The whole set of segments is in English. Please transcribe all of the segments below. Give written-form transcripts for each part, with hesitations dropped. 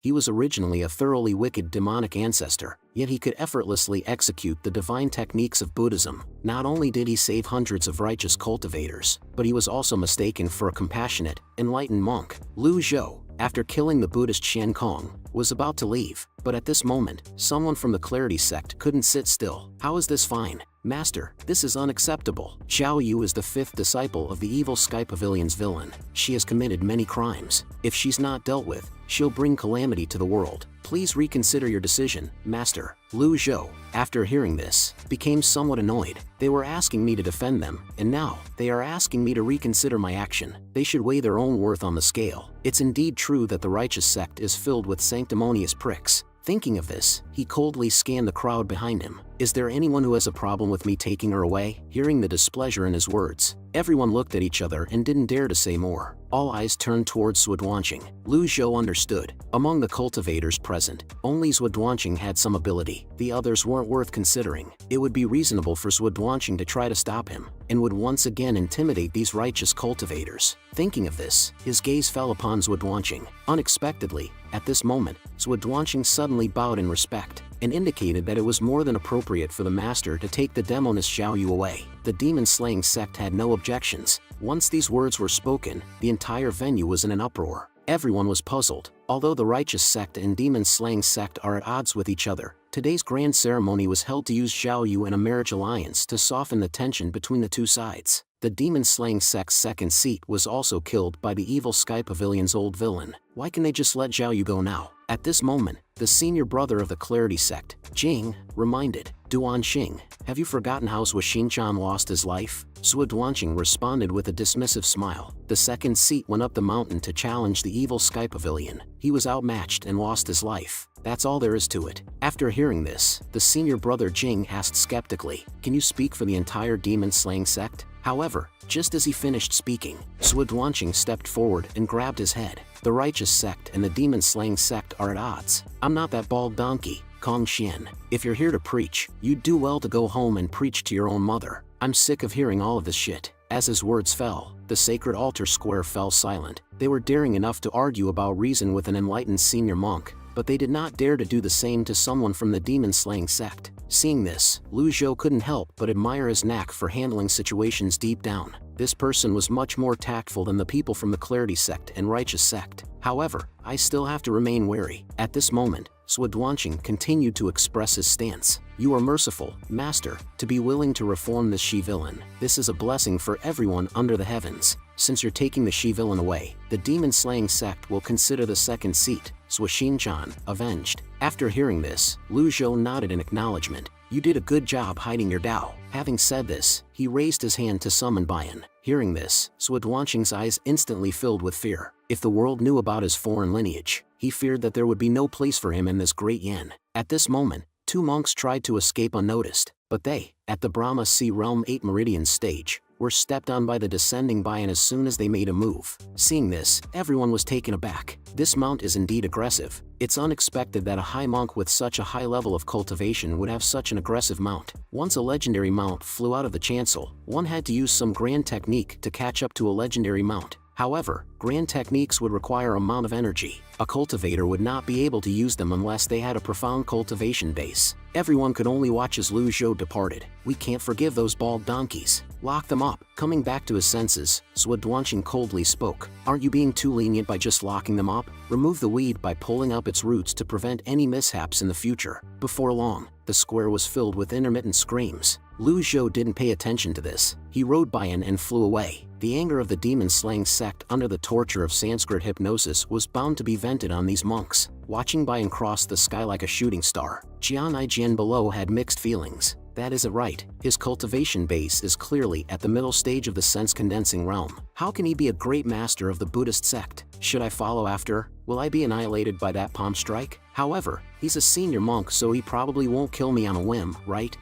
He was originally a thoroughly wicked demonic ancestor, yet he could effortlessly execute the divine techniques of Buddhism. Not only did he save hundreds of righteous cultivators, but he was also mistaken for a compassionate, enlightened monk. Lu Zhou, after killing the Buddhist Shen Kong, was about to leave, but at this moment, someone from the Clarity sect couldn't sit still. How is this fine? Master, this is unacceptable. Xiao Yu is the fifth disciple of the evil Sky Pavilion's villain. She has committed many crimes. If she's not dealt with, she'll bring calamity to the world. Please reconsider your decision, Master. Lu Zhou, after hearing this, became somewhat annoyed. They were asking me to defend them, and now, they are asking me to reconsider my action. They should weigh their own worth on the scale. It's indeed true that the righteous sect is filled with sanctimonious pricks. Thinking of this, he coldly scanned the crowd behind him. Is there anyone who has a problem with me taking her away? Hearing the displeasure in his words, everyone looked at each other and didn't dare to say more. All eyes turned towards Zhuoduanqing. Lu Zhou understood. Among the cultivators present, only Zhuoduanqing had some ability. The others weren't worth considering. It would be reasonable for Zhuoduanqing to try to stop him, and would once again intimidate these righteous cultivators. Thinking of this, his gaze fell upon Zhuoduanqing. Unexpectedly, at this moment, Zhuoduanqing suddenly bowed in respect, and indicated that it was more than appropriate for the master to take the demonist Xiao Yu away. The demon-slaying sect had no objections. Once these words were spoken, the entire venue was in an uproar. Everyone was puzzled. Although the righteous sect and demon-slaying sect are at odds with each other, today's grand ceremony was held to use Xiao Yu and a marriage alliance to soften the tension between the two sides. The demon-slaying sect's second seat was also killed by the evil Sky Pavilion's old villain. Why can they just let Xiao Yu go now? At this moment, the senior brother of the Clarity sect, Jing, reminded, Duanqing, have you forgotten how Zhuoxinqian lost his life? Zhuoduanqing responded with a dismissive smile. The second seat went up the mountain to challenge the evil Sky Pavilion. He was outmatched and lost his life. That's all there is to it. After hearing this, the senior brother Jing asked skeptically, can you speak for the entire demon-slaying sect? However, just as he finished speaking, Zhuoduanqing stepped forward and grabbed his head. The righteous sect and the demon-slaying sect are at odds. I'm not that bald donkey, Kong Xian. If you're here to preach, you'd do well to go home and preach to your own mother. I'm sick of hearing all of this shit. As his words fell, the sacred altar square fell silent. They were daring enough to argue about reason with an enlightened senior monk, but they did not dare to do the same to someone from the demon-slaying sect. Seeing this, Lu Zhou couldn't help but admire his knack for handling situations deep down. This person was much more tactful than the people from the Clarity sect and Righteous sect. However, I still have to remain wary. At this moment, Zhuoduanqing continued to express his stance. You are merciful, Master, to be willing to reform this she-villain. This is a blessing for everyone under the heavens. Since you're taking the she-villain away, the demon-slaying sect will consider the second seat, Zhuoxinqian, avenged. After hearing this, Lu Zhou nodded in acknowledgement. You did a good job hiding your Dao. Having said this, he raised his hand to summon Bian. Hearing this, Zhuoduanqing's eyes instantly filled with fear. If the world knew about his foreign lineage, he feared that there would be no place for him in this great yin. At this moment, two monks tried to escape unnoticed, but they, at the Brahma Sea Realm 8 Meridian stage, were stepped on by the descending Bian as soon as they made a move. Seeing this, everyone was taken aback. This mount is indeed aggressive. It's unexpected that a high monk with such a high level of cultivation would have such an aggressive mount. Once a legendary mount flew out of the chancel, one had to use some grand technique to catch up to a legendary mount. However, grand techniques would require a amount of energy. A cultivator would not be able to use them unless they had a profound cultivation base. Everyone could only watch as Lu Zhou departed. We can't forgive those bald donkeys. Lock them up. Coming back to his senses, Zhuoduanqing coldly spoke. Aren't you being too lenient by just locking them up? Remove the weed by pulling up its roots to prevent any mishaps in the future. Before long, the square was filled with intermittent screams. Lu Zhou didn't pay attention to this. He rode Bian and flew away. The anger of the demon-slaying sect under the torture of Sanskrit hypnosis was bound to be vented on these monks. Watching Bian cross the sky like a shooting star, Jian Ijian below had mixed feelings. That isn't right. His cultivation base is clearly at the middle stage of the sense-condensing realm. How can he be a great master of the Buddhist sect? Should I follow after? Will I be annihilated by that palm strike? However, he's a senior monk, so he probably won't kill me on a whim, right?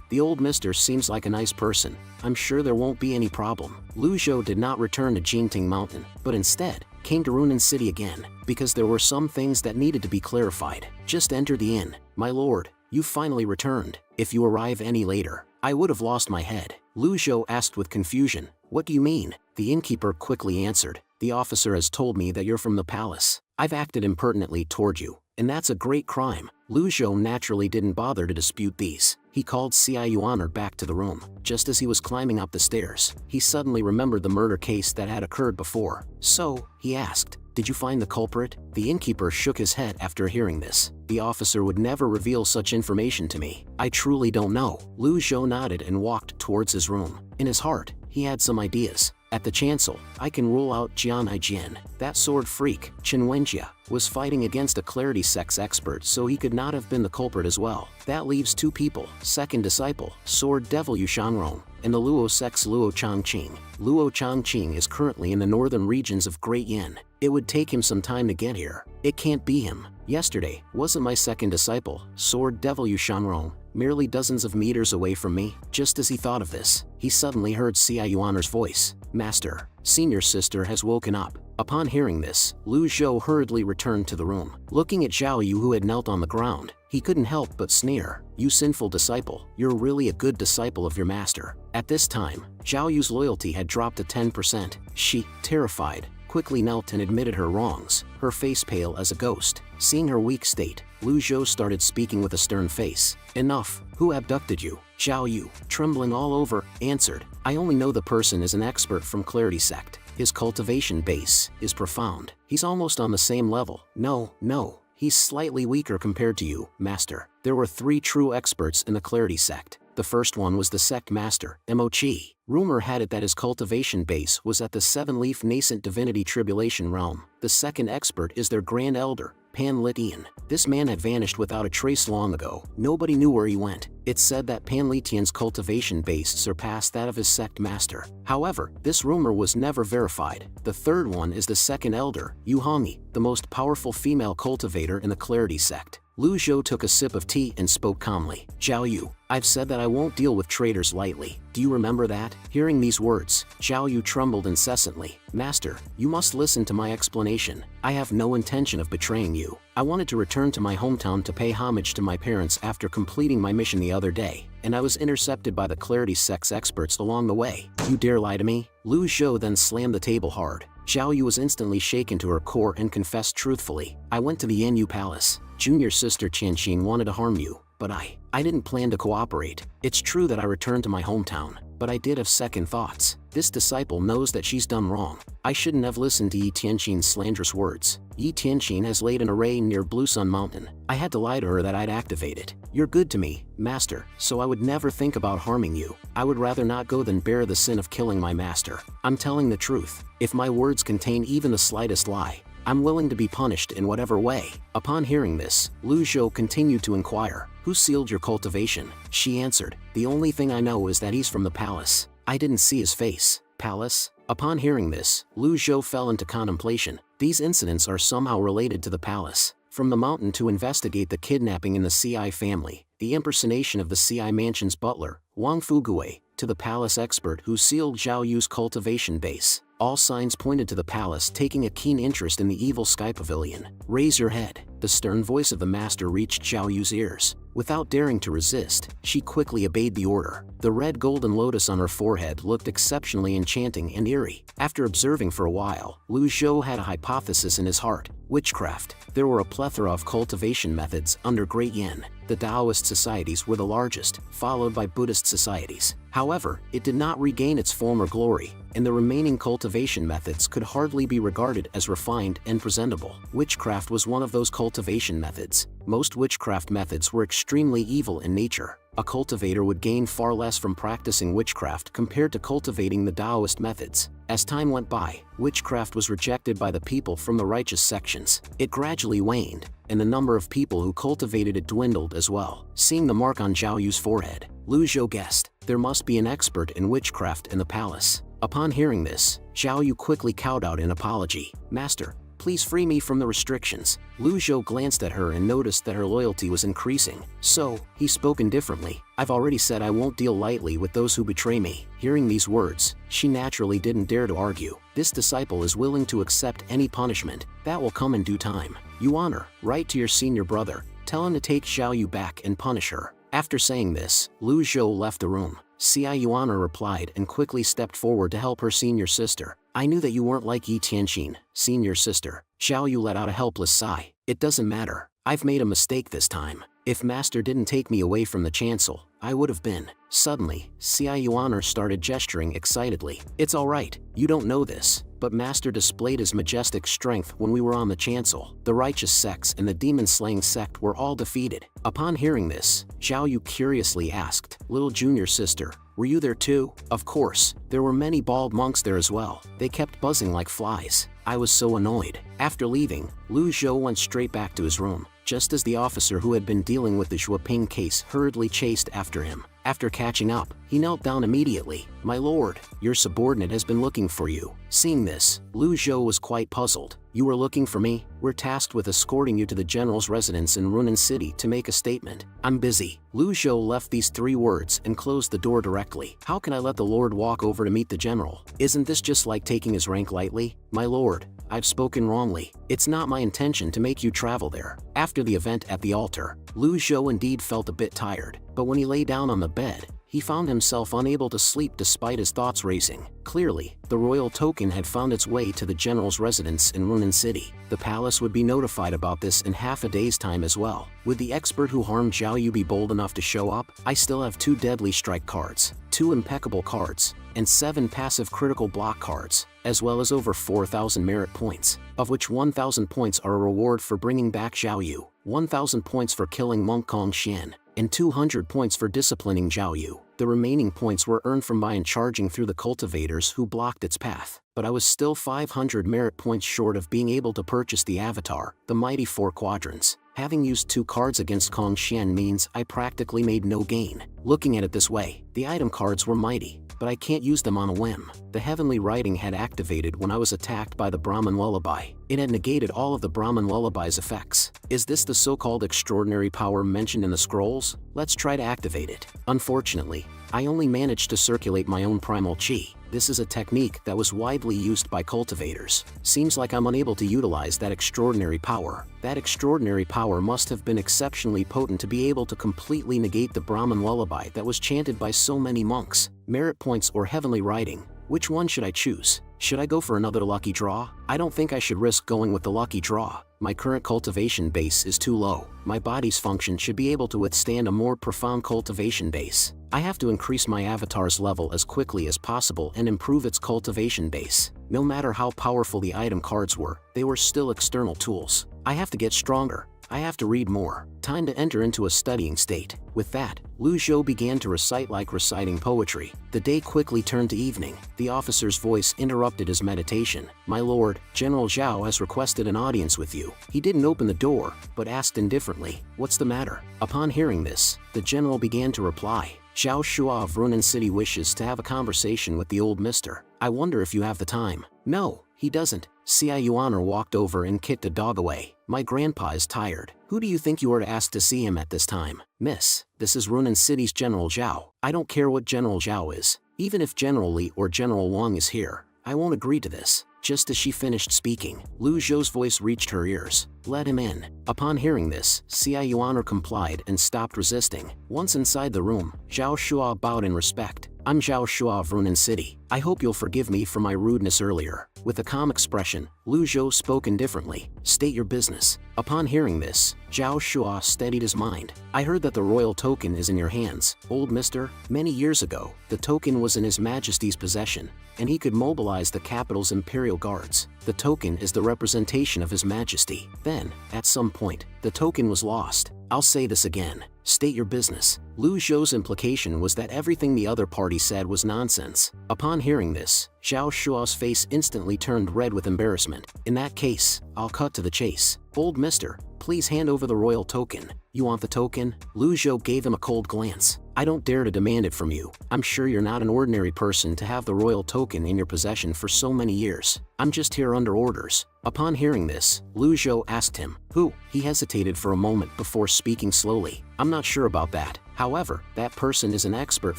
The old mister seems like a nice person. I'm sure there won't be any problem. Lu Zhou did not return to Jingting Mountain, but instead came to Runan City again, because there were some things that needed to be clarified. Just enter the inn. My lord, you finally returned. If you arrive any later, I would have lost my head. Lu Zhou asked with confusion. What do you mean? The innkeeper quickly answered. The officer has told me that you're from the palace. I've acted impertinently toward you, and that's a great crime. Lu Zhou naturally didn't bother to dispute these. He called Xia Yuan back to the room. Just as he was climbing up the stairs, he suddenly remembered the murder case that had occurred before. So, he asked, "Did you find the culprit?" The innkeeper shook his head after hearing this. "The officer would never reveal such information to me. I truly don't know." Lu Zhou nodded and walked towards his room. In his heart, he had some ideas. At the chancel, I can rule out Jian Aijian. That sword freak, Chen Wenjia, was fighting against a clarity sects expert, so he could not have been the culprit as well. That leaves two people, second disciple, sword devil Yu Shangrong, and the Luo sect's Luo Changqing. Luo Changqing is currently in the northern regions of Great Yin. It would take him some time to get here. It can't be him. Yesterday, wasn't my second disciple, sword devil Yu Shangrong, merely dozens of meters away from me? Just as he thought of this, he suddenly heard Xia Yuan's voice. "Master, senior sister has woken up." Upon hearing this, Lu Zhou hurriedly returned to the room. Looking at Zhao Yu, who had knelt on the ground, he couldn't help but sneer. "You sinful disciple, you're really a good disciple of your master." At this time, Zhao Yu's loyalty had dropped to 10%. She, terrified, quickly knelt and admitted her wrongs, her face pale as a ghost. Seeing her weak state, Lu Zhou started speaking with a stern face. "Enough. Who abducted you?" Zhao Yu, trembling all over, answered, "I only know the person is an expert from Clarity Sect. His cultivation base is profound. He's almost on the same level." No, he's slightly weaker compared to you, Master. There were 3 true experts in the Clarity Sect. The first one was the sect master, Mochi. Rumor had it that his cultivation base was at the 7-leaf nascent divinity tribulation realm. The second expert is their grand elder, Pan Litian. This man had vanished without a trace long ago. Nobody knew where he went. It's said that Pan Litian's cultivation base surpassed that of his sect master. However, this rumor was never verified. The third one is the second elder, Yu Hongyi, the most powerful female cultivator in the Clarity Sect. Lu Zhou took a sip of tea and spoke calmly. "Zhao Yu, I've said that I won't deal with traitors lightly. Do you remember that?" Hearing these words, Zhao Yu trembled incessantly. "Master, you must listen to my explanation. I have no intention of betraying you. I wanted to return to my hometown to pay homage to my parents after completing my mission the other day, and I was intercepted by the Clarity Sect's experts along the way. You dare lie to me?" Lu Zhou then slammed the table hard. Zhao Yu was instantly shaken to her core and confessed truthfully. "I went to the Yanyu Palace. Junior sister Qianxin wanted to harm you, but I didn't plan to cooperate. It's true that I returned to my hometown, but I did have second thoughts. This disciple knows that she's done wrong. I shouldn't have listened to Yi Tianxin's slanderous words. Yi Tianxin has laid an array near Blue Sun Mountain. I had to lie to her that I'd activate it. You're good to me, Master, so I would never think about harming you. I would rather not go than bear the sin of killing my master. I'm telling the truth. If my words contain even the slightest lie, I'm willing to be punished in whatever way." Upon hearing this, Lu Zhou continued to inquire, "Who sealed your cultivation?" She answered, "The only thing I know is that he's from the palace. I didn't see his face." Palace? Upon hearing this, Lu Zhou fell into contemplation. These incidents are somehow related to the palace. From the mountain to investigate the kidnapping in the CI family, the impersonation of the CI mansion's butler, Wang Fugui, to the palace expert who sealed Zhao Yu's cultivation base. All signs pointed to the palace taking a keen interest in the evil Sky Pavilion. "Raise your head." The stern voice of the master reached Zhao Yu's ears. Without daring to resist, she quickly obeyed the order. The red golden lotus on her forehead looked exceptionally enchanting and eerie. After observing for a while, Lu Zhou had a hypothesis in his heart: witchcraft. There were a plethora of cultivation methods under Great Yin. The Taoist societies were the largest, followed by Buddhist societies. However, it did not regain its former glory, and the remaining cultivation methods could hardly be regarded as refined and presentable. Witchcraft was one of those cultivation methods. Most witchcraft methods were extremely evil in nature. A cultivator would gain far less from practicing witchcraft compared to cultivating the Taoist methods. As time went by, witchcraft was rejected by the people from the righteous sections. It gradually waned, and the number of people who cultivated it dwindled as well. Seeing the mark on Zhao Yu's forehead, Lu Zhou guessed, there must be an expert in witchcraft in the palace. Upon hearing this, Zhao Yu quickly kowtowed in apology. "Master, please free me from the restrictions." Lu Zhou glanced at her and noticed that her loyalty was increasing. So, he spoke indifferently. "I've already said I won't deal lightly with those who betray me." Hearing these words, she naturally didn't dare to argue. This disciple is willing to accept any punishment. That will come in due time. You honor, write to your senior brother, tell him to take Zhao Yu back and punish her. After saying this, Lu Zhou left the room. Xia Yuan replied and quickly stepped forward to help her senior sister. "I knew that you weren't like Yi Tianxin, senior sister. Xiao Yu let out a helpless sigh. It doesn't matter. I've made a mistake this time. If Master didn't take me away from the chancel, I would have been. Suddenly, Xia Yuan started gesturing excitedly. It's alright, you don't know this, but Master displayed his majestic strength when we were on the chancel. The righteous sects and the demon-slaying sect were all defeated. Upon hearing this, Xiao Yu curiously asked, "Little junior sister, were you there too?" Of course, there were many bald monks there as well. They kept buzzing like flies. I was so annoyed. After leaving, Lu Zhou went straight back to his room, just as the officer who had been dealing with the Shuoping case hurriedly chased after him. After catching up, he knelt down immediately. "My lord, your subordinate has been looking for you." Seeing this, Lu Zhou was quite puzzled. "You were looking for me? We're tasked with escorting you to the general's residence in Runan City to make a statement." "I'm busy." Lu Zhou left these 3 words and closed the door directly. "How can I let the lord walk over to meet the general? Isn't this just like taking his rank lightly?" "My lord, I've spoken wrongly. It's not my intention to make you travel there." After the event at the altar, Lu Zhou indeed felt a bit tired, but when he lay down on the bed, he found himself unable to sleep despite his thoughts racing. Clearly, the royal token had found its way to the general's residence in Runan City. The palace would be notified about this in half a day's time as well. Would the expert who harmed Xiao Yu be bold enough to show up? I still have 2 deadly strike cards, 2 impeccable cards, and 7 passive critical block cards, as well as over 4,000 merit points, of which 1,000 points are a reward for bringing back Xiao Yu, 1,000 points for killing Monk Kong Xian, and 200 points for disciplining Zhao Yu. The remaining points were earned from my charging through the cultivators who blocked its path, but I was still 500 merit points short of being able to purchase the avatar, the mighty 4 quadrants. Having used 2 cards against Kong Xian means I practically made no gain. Looking at it this way, the item cards were mighty, but I can't use them on a whim. The heavenly writing had activated when I was attacked by the Brahman lullaby. It had negated all of the Brahman lullaby's effects. Is this the so-called extraordinary power mentioned in the scrolls? Let's try to activate it. Unfortunately, I only managed to circulate my own primal chi. This is a technique that was widely used by cultivators. Seems like I'm unable to utilize that extraordinary power. That extraordinary power must have been exceptionally potent to be able to completely negate the Brahman lullaby that was chanted by so many monks. Merit points or heavenly writing? Which one should I choose? Should I go for another lucky draw? I don't think I should risk going with the lucky draw. My current cultivation base is too low. My body's function should be able to withstand a more profound cultivation base. I have to increase my avatar's level as quickly as possible and improve its cultivation base. No matter how powerful the item cards were, they were still external tools. I have to get stronger. I have to read more. Time to enter into a studying state. With that, Lu Zhou began to recite like reciting poetry. The day quickly turned to evening. The officer's voice interrupted his meditation. "My lord, General Zhao has requested an audience with you." He didn't open the door, but asked indifferently, "What's the matter?" Upon hearing this, the general began to reply, "Zhao Shua of Runan City wishes to have a conversation with the old mister. I wonder if you have the time." "No, he doesn't." Xia Yuan walked over and kicked a dog away. "My grandpa is tired. Who do you think you are to ask to see him at this time?" "Miss, this is Runan City's General Zhao." "I don't care what General Zhao is. Even if General Li or General Wang is here, I won't agree to this." Just as she finished speaking, Lu Zhou's voice reached her ears. "Let him in." Upon hearing this, Xia Yuan complied and stopped resisting. Once inside the room, Zhao Shua bowed in respect. "I'm Zhao Shua of Runan City. I hope you'll forgive me for my rudeness earlier." With a calm expression, Lu Zhou spoke indifferently. "State your business." Upon hearing this, Zhao Shua steadied his mind. "I heard that the royal token is in your hands, old mister. Many years ago, the token was in His Majesty's possession, and he could mobilize the capital's imperial guards. The token is the representation of His Majesty. Then, at some point, the token was lost. I'll say this again. State your business." Lu Zhou's implication was that everything the other party said was nonsense. Upon hearing this, Zhao Shua's face instantly turned red with embarrassment. "In that case, I'll cut to the chase. Old mister, please hand over the royal token." "You want the token?" Lu Zhou gave him a cold glance. "I don't dare to demand it from you. I'm sure you're not an ordinary person to have the royal token in your possession for so many years. I'm just here under orders." Upon hearing this, Lu Zhou asked him, "Who?" He hesitated for a moment before speaking slowly. "I'm not sure about that. However, that person is an expert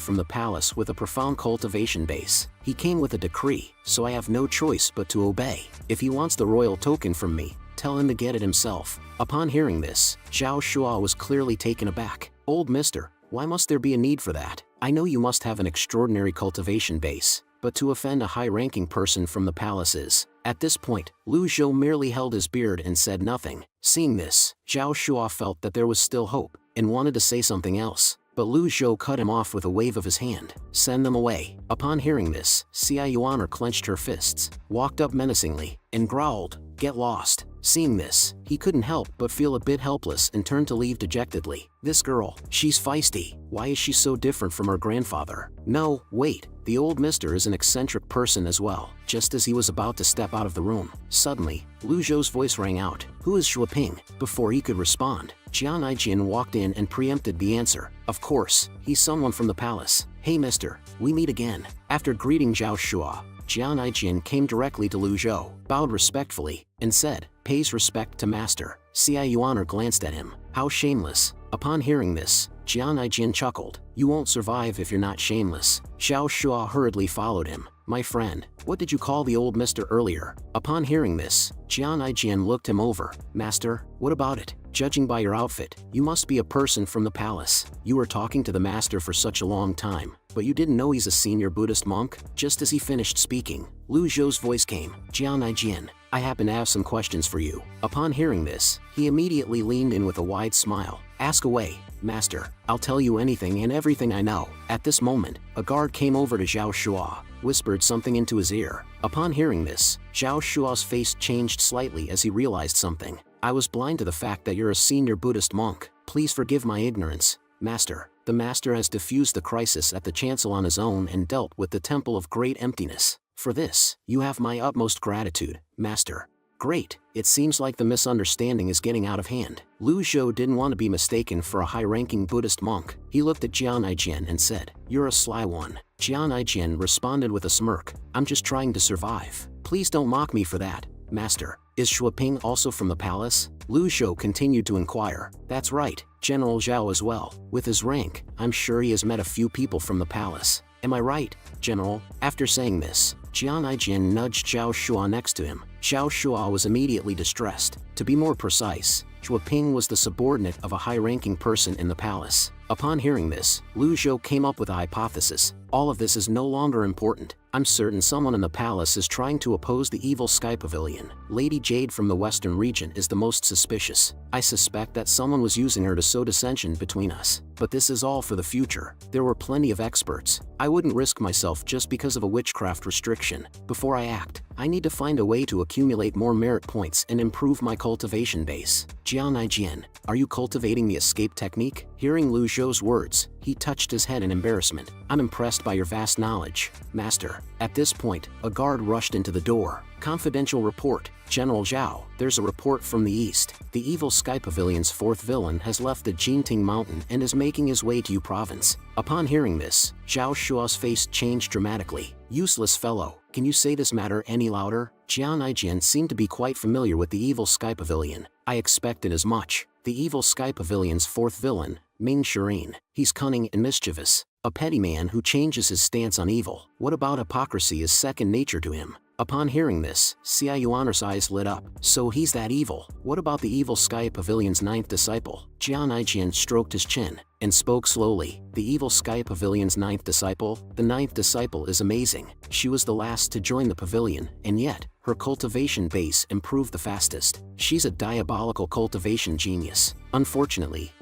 from the palace with a profound cultivation base. He came with a decree, so I have no choice but to obey. If he wants the royal token from me, tell him to get it himself." Upon hearing this, Zhao Shua was clearly taken aback. "Old mister, why must there be a need for that? I know you must have an extraordinary cultivation base, but to offend a high-ranking person from the palace is..." At this point, Lu Zhou merely held his beard and said nothing. Seeing this, Zhao Shua felt that there was still hope, and wanted to say something else. But Lu Zhou cut him off with a wave of his hand. Send them away. Upon hearing this, Xia Yuan'er clenched her fists, walked up menacingly, and growled, "Get lost." Seeing this, he couldn't help but feel a bit helpless and turned to leave dejectedly. This girl, she's feisty. Why is she so different from her grandfather? No, wait, the old mister is an eccentric person as well. Just as he was about to step out of the room, suddenly, Lu Zhou's voice rang out, "Who is Shuaping?" Before he could respond, Jian Aijian walked in and preempted the answer. Of course, he's someone from the palace. "Hey mister, we meet again." After greeting Zhao Shua, Jian Aijian came directly to Lu Zhou, bowed respectfully, and said, "Pays respect to master." Xia Yuan'er glanced at him. How shameless. Upon hearing this, Jian Aijian chuckled. "You won't survive if you're not shameless." Zhao Shua hurriedly followed him. "My friend, what did you call the old mister earlier?" Upon hearing this, Jian Aijian looked him over. "Master, what about it? Judging by your outfit, you must be a person from the palace. You were talking to the master for such a long time, but you didn't know he's a senior Buddhist monk?" Just as he finished speaking, Lu Zhou's voice came. "Jian Aijian, I happen to have some questions for you." Upon hearing this, he immediately leaned in with a wide smile. "Ask away, master. I'll tell you anything and everything I know." At this moment, a guard came over to Zhao Shua, whispered something into his ear. Upon hearing this, Zhao Shua's face changed slightly as he realized something. "I was blind to the fact that you're a senior Buddhist monk. Please forgive my ignorance, master." The master has diffused the crisis at the chancel on his own and dealt with the temple of great emptiness. For this, you have my utmost gratitude, master. Great, it seems like the misunderstanding is getting out of hand. Lu Zhou didn't want to be mistaken for a high-ranking Buddhist monk. He looked at Jian Aijian and said, "You're a sly one." Jian Aijian responded with a smirk, "I'm just trying to survive. Please don't mock me for that, master." "Is Shuaping also from the palace?" Lu Zhou continued to inquire. "That's right, General Zhao as well. With his rank, I'm sure he has met a few people from the palace. Am I right, General?" After saying this, Jian Aijian nudged Zhao Shua next to him. Zhao Shua was immediately distressed. To be more precise, Shuaping was the subordinate of a high-ranking person in the palace. Upon hearing this, Lu Zhou came up with a hypothesis. "All of this is no longer important. I'm certain someone in the palace is trying to oppose the evil Sky Pavilion. Lady Jade from the western region is the most suspicious. I suspect that someone was using her to sow dissension between us. But this is all for the future. There were plenty of experts. I wouldn't risk myself just because of a witchcraft restriction. Before I act, I need to find a way to accumulate more merit points and improve my cultivation base." "Jian Aijian, are you cultivating the escape technique?" Hearing Lu Zhou's words, he touched his head in embarrassment. "I'm impressed by your vast knowledge, master." At this point, a guard rushed into the door. "Confidential report, General Zhao. There's a report from the east. The evil Sky Pavilion's fourth villain has left the Jinting Mountain and is making his way to Yu Province." Upon hearing this, Zhao Shua's face changed dramatically. "Useless fellow, can you say this matter any louder?" Jian Aijian seemed to be quite familiar with the evil Sky Pavilion. "I expected as much. The evil Sky Pavilion's fourth villain, Ming Shirin. He's cunning and mischievous. A petty man who changes his stance on evil. What about hypocrisy is second nature to him." Upon hearing this, Xia Yuan'er's eyes lit up. "So he's that evil. What about the evil Sky Pavilion's ninth disciple?" Jian Aijian stroked his chin and spoke slowly. "The evil Sky Pavilion's ninth disciple? The ninth disciple is amazing. She was the last to join the pavilion, and yet, her cultivation base improved the fastest. She's a diabolical cultivation genius. Unfortunately,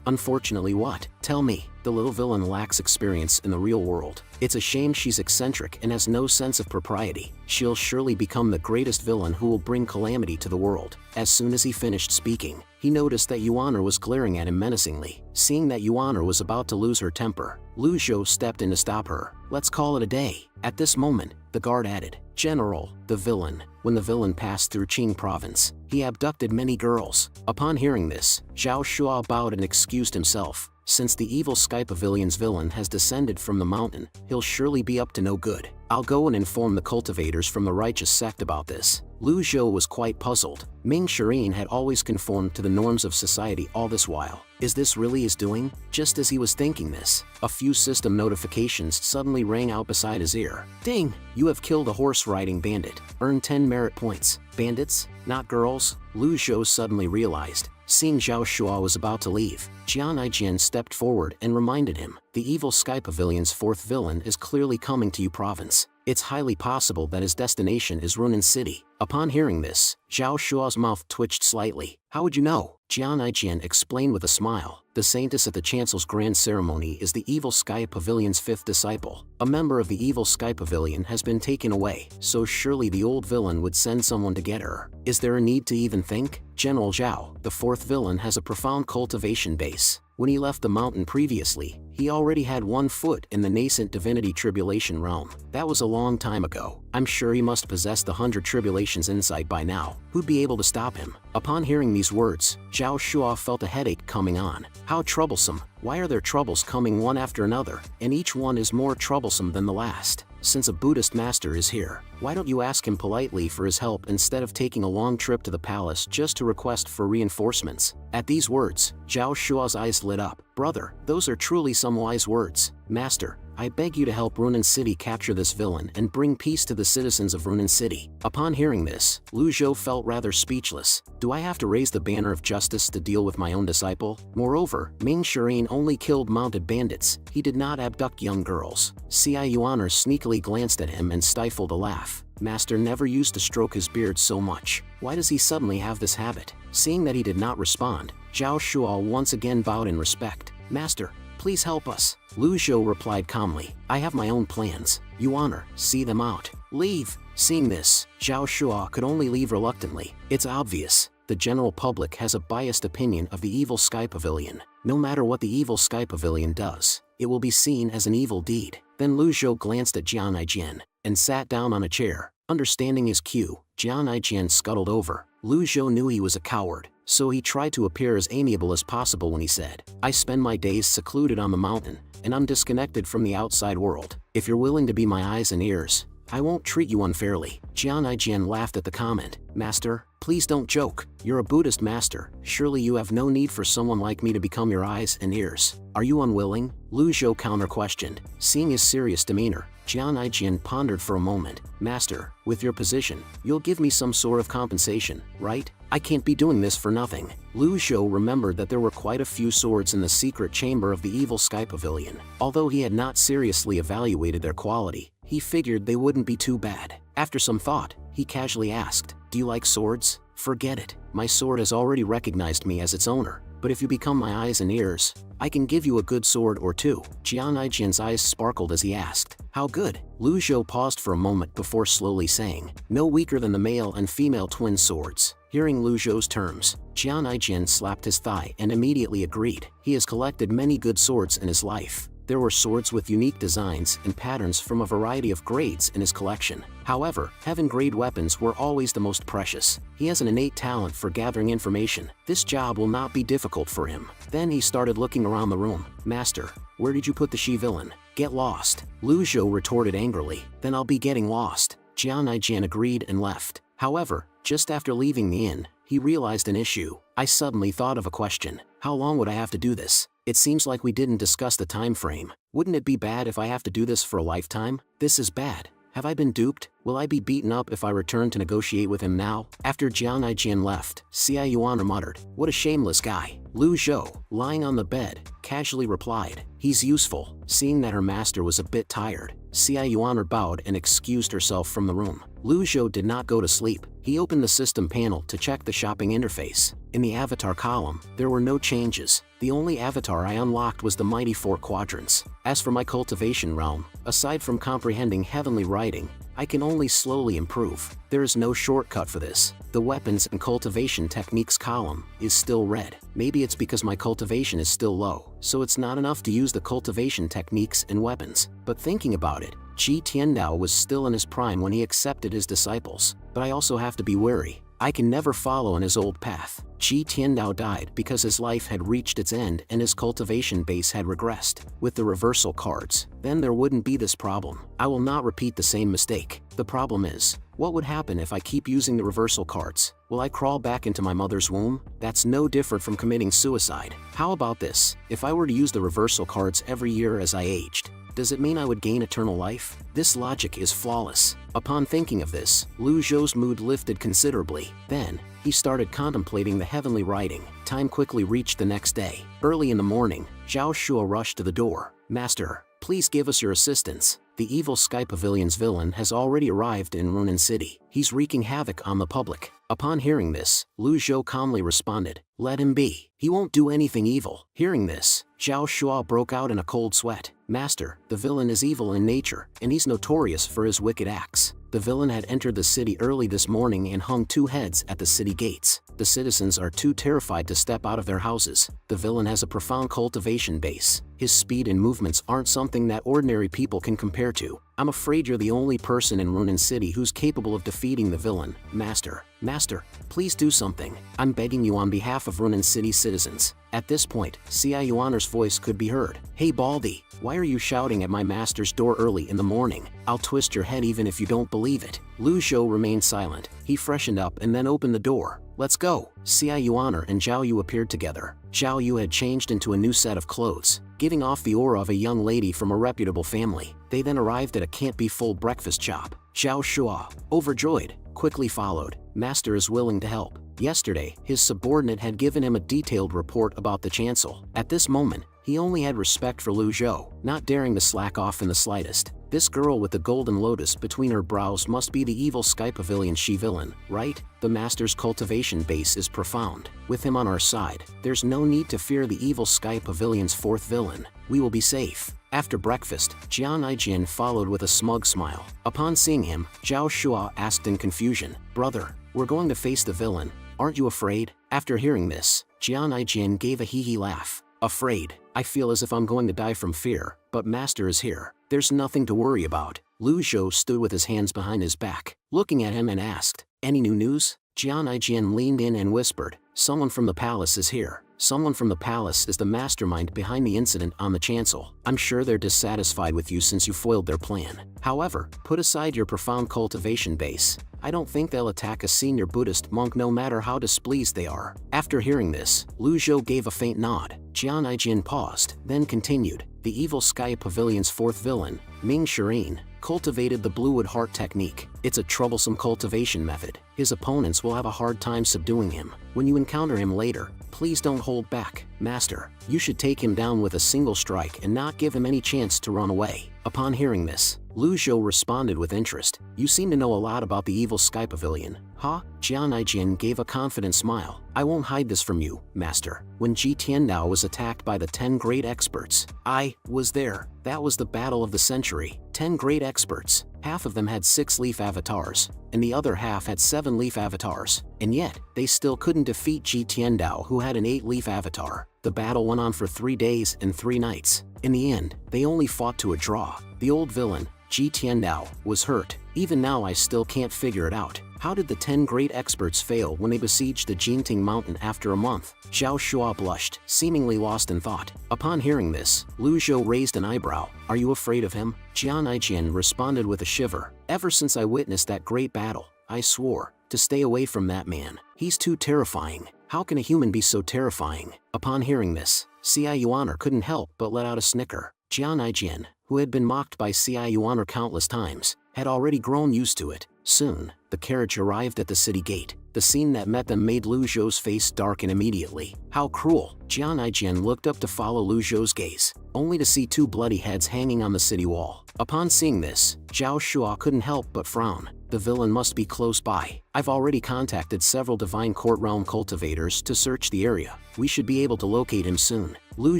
Unfortunately what? Tell me." "The little villain lacks experience in the real world. It's a shame she's eccentric and has no sense of propriety. She'll surely become the greatest villain who will bring calamity to the world." As soon as he finished speaking, he noticed that Yuan'er was glaring at him menacingly. Seeing that Yuan'er was about to lose her temper, Lu Zhou stepped in to stop her. "Let's call it a day." At this moment, the guard added, "General, the villain, when the villain passed through Qing province, he abducted many girls." Upon hearing this, Zhao Shua bowed and excused himself. Since the evil Sky Pavilion's villain has descended from the mountain, he'll surely be up to no good. I'll go and inform the cultivators from the righteous sect about this. Lu Zhou was quite puzzled. Ming Shirin had always conformed to the norms of society all this while. Is this really his doing? Just as he was thinking this, a few system notifications suddenly rang out beside his ear. "Ding! You have killed a horse-riding bandit. Earn 10 merit points." Bandits? Not girls? Lu Zhou suddenly realized. Seeing Zhao Shua was about to leave, Jian Aijian stepped forward and reminded him, The Evil Sky Pavilion's fourth villain is clearly coming to you province. It's highly possible that his destination is Runan City. Upon hearing this, Zhao Shua's mouth twitched slightly. How would you know? Jian Aijian explained with a smile. The saintess at the Chancel's grand ceremony is the Evil Sky Pavilion's fifth disciple. A member of the Evil Sky Pavilion has been taken away, so surely the old villain would send someone to get her. Is there a need to even think? General Zhao, the fourth villain, has a profound cultivation base. When he left the mountain previously, he already had 1 foot in the nascent divinity tribulation realm. That was a long time ago. I'm sure he must possess the 100 tribulations insight by now. Who'd be able to stop him? Upon hearing these words, Zhao Shua felt a headache coming on. How troublesome. Why are there troubles coming one after another, and each one is more troublesome than the last? Since a Buddhist master is here, why don't you ask him politely for his help instead of taking a long trip to the palace just to request for reinforcements? At these words, Zhao Shua's eyes lit up. Brother, those are truly some wise words. Master, I beg you to help Runan City capture this villain and bring peace to the citizens of Runan City. Upon hearing this, Lu Zhou felt rather speechless. Do I have to raise the banner of justice to deal with my own disciple? Moreover, Ming Shirin only killed mounted bandits. He did not abduct young girls. Xia Yuaner sneakily glanced at him and stifled a laugh. Master never used to stroke his beard so much. Why does he suddenly have this habit? Seeing that he did not respond, Zhao Shua once again bowed in respect. Master, please help us. Lu Zhou replied calmly. I have my own plans. Yuaner, see them out. Leave. Seeing this, Zhao Shua could only leave reluctantly. It's obvious. The general public has a biased opinion of the Evil Sky Pavilion. No matter what the Evil Sky Pavilion does, it will be seen as an evil deed. Then Lu Zhou glanced at Jian Aijian and sat down on a chair. Understanding his cue, Jian Aijian scuttled over. Lu Zhou knew he was a coward, so he tried to appear as amiable as possible when he said, I spend my days secluded on the mountain, and I'm disconnected from the outside world. If you're willing to be my eyes and ears, I won't treat you unfairly. Jian Aijian laughed at the comment. Master, please don't joke. You're a Buddhist master. Surely you have no need for someone like me to become your eyes and ears. Are you unwilling? Lu Zhou counter-questioned. Seeing his serious demeanor, Jian Aijian pondered for a moment. Master, with your position, you'll give me some sort of compensation, right? I can't be doing this for nothing. Lu Zhou remembered that there were quite a few swords in the secret chamber of the Evil Sky Pavilion. Although he had not seriously evaluated their quality, he figured they wouldn't be too bad. After some thought, he casually asked, Do you like swords? Forget it. My sword has already recognized me as its owner. But if you become my eyes and ears, I can give you a good sword or two. Jian Aijian's eyes sparkled as he asked, How good? Lu Zhou paused for a moment before slowly saying, No weaker than the male and female twin swords. Hearing Lu Zhou's terms, Jian Aijian slapped his thigh and immediately agreed. He has collected many good swords in his life. There were swords with unique designs and patterns from a variety of grades in his collection. However, heaven-grade weapons were always the most precious. He has an innate talent for gathering information. This job will not be difficult for him. Then he started looking around the room. Master, where did you put the she-villain? Get lost. Lu Zhou retorted angrily. Then I'll be getting lost. Jian Aijian agreed and left. However, just after leaving the inn, he realized an issue. I suddenly thought of a question. How long would I have to do this? It seems like we didn't discuss the time frame. Wouldn't it be bad if I have to do this for a lifetime? This is bad. Have I been duped? Will I be beaten up if I return to negotiate with him now? After Jian Aijian left, Xia Yuaner muttered, What a shameless guy. Lu Zhou, lying on the bed, casually replied, He's useful. Seeing that her master was a bit tired, Xia Yuaner bowed and excused herself from the room. Lu Zhou did not go to sleep. He opened the system panel to check the shopping interface. In the avatar column, there were no changes. The only avatar I unlocked was the mighty 4 quadrants. As for my cultivation realm, aside from comprehending heavenly writing, I can only slowly improve. There is no shortcut for this. The weapons and cultivation techniques column is still red. Maybe it's because my cultivation is still low, so it's not enough to use the cultivation techniques and weapons. But thinking about it, Qi Tiandao was still in his prime when he accepted his disciples. But I also have to be wary. I can never follow in his old path. Qi Tiandao died because his life had reached its end and his cultivation base had regressed. With the reversal cards, then there wouldn't be this problem. I will not repeat the same mistake. The problem is, what would happen if I keep using the reversal cards? Will I crawl back into my mother's womb? That's no different from committing suicide. How about this? If I were to use the reversal cards every year as I aged, does it mean I would gain eternal life? This logic is flawless. Upon thinking of this, Lu Zhou's mood lifted considerably. Then, he started contemplating the heavenly writing. Time quickly reached the next day. Early in the morning, Zhao Shua rushed to the door. Master, please give us your assistance. The evil Sky Pavilion's villain has already arrived in Runan City. He's wreaking havoc on the public. Upon hearing this, Lu Zhou calmly responded, let him be. He won't do anything evil. Hearing this, Zhao Shua broke out in a cold sweat. Master, the villain is evil in nature, and he's notorious for his wicked acts. The villain had entered the city early this morning and hung two heads at the city gates. The citizens are too terrified to step out of their houses. The villain has a profound cultivation base. His speed and movements aren't something that ordinary people can compare to. I'm afraid you're the only person in Runan City who's capable of defeating the villain. Master, please do something. I'm begging you on behalf of Runan City citizens. At this point, Xia Yuaner's voice could be heard. Hey Baldy, why are you shouting at my master's door early in the morning? I'll twist your head even if you don't believe it. Lu Zhou remained silent. He freshened up and then opened the door. Let's go. Xia Yuaner and Zhao Yu appeared together. Zhao Yu had changed into a new set of clothes, giving off the aura of a young lady from a reputable family. They then arrived at a can't-be-full breakfast shop. Zhao Shua, overjoyed, quickly followed. Master is willing to help. Yesterday, his subordinate had given him a detailed report about the chancel. At this moment, he only had respect for Lu Zhou, not daring to slack off in the slightest. This girl with the golden lotus between her brows must be the evil Sky Pavilion she-villain, right? The master's cultivation base is profound. With him on our side, there's no need to fear the evil Sky Pavilion's fourth villain. We will be safe. After breakfast, Jian Aijin followed with a smug smile. Upon seeing him, Zhao Shua asked in confusion, Brother, we're going to face the villain. Aren't you afraid? After hearing this, Jian Aijin gave a hee-hee laugh. Afraid? I feel as if I'm going to die from fear, but Master is here. There's nothing to worry about. Lu Zhou stood with his hands behind his back, looking at him and asked, Any new news? Jian Aijin leaned in and whispered, Someone from the palace is here. Someone from the palace is the mastermind behind the incident on the chancel. I'm sure they're dissatisfied with you since you foiled their plan. However, put aside your profound cultivation base. I don't think they'll attack a senior Buddhist monk no matter how displeased they are. After hearing this, Lu Zhou gave a faint nod. Jian Aijin paused, then continued. The evil Sky Pavilion's fourth villain, Ming Shirin, cultivated the Bluewood Heart technique. It's a troublesome cultivation method. His opponents will have a hard time subduing him. When you encounter him later, please don't hold back. Master, you should take him down with a single strike and not give him any chance to run away. Upon hearing this, Lu Zhou responded with interest. You seem to know a lot about the evil Sky Pavilion. Huh? Jian Aijin gave a confident smile. I won't hide this from you, Master. When Ji Tiandao was attacked by the 10 great experts, I was there. That was the battle of the century. 10 great experts. Half of them had 6-leaf avatars, and the other half had 7-leaf avatars. And yet, they still couldn't defeat Ji Tiandao, who had an 8-leaf avatar. The battle went on for 3 days and 3 nights. In the end, they only fought to a draw. The old villain, Ji Tiandao, was hurt. Even now I still can't figure it out. How did the 10 great experts fail when they besieged the Jinting Mountain after a month? Zhao Shua blushed, seemingly lost in thought. Upon hearing this, Lu Zhou raised an eyebrow. Are you afraid of him? Jian Aijin responded with a shiver. Ever since I witnessed that great battle, I swore to stay away from that man. He's too terrifying. How can a human be so terrifying? Upon hearing this, Xia Yuaner couldn't help but let out a snicker. Jian Aijin, who had been mocked by Xia Yuaner countless times, had already grown used to it. Soon, the carriage arrived at the city gate. The scene that met them made Lu Zhou's face darken immediately. How cruel! Jian Aijin looked up to follow Lu Zhou's gaze, only to see 2 bloody heads hanging on the city wall. Upon seeing this, Zhao Shua couldn't help but frown. The villain must be close by. I've already contacted several Divine Court Realm cultivators to search the area. We should be able to locate him soon. Lu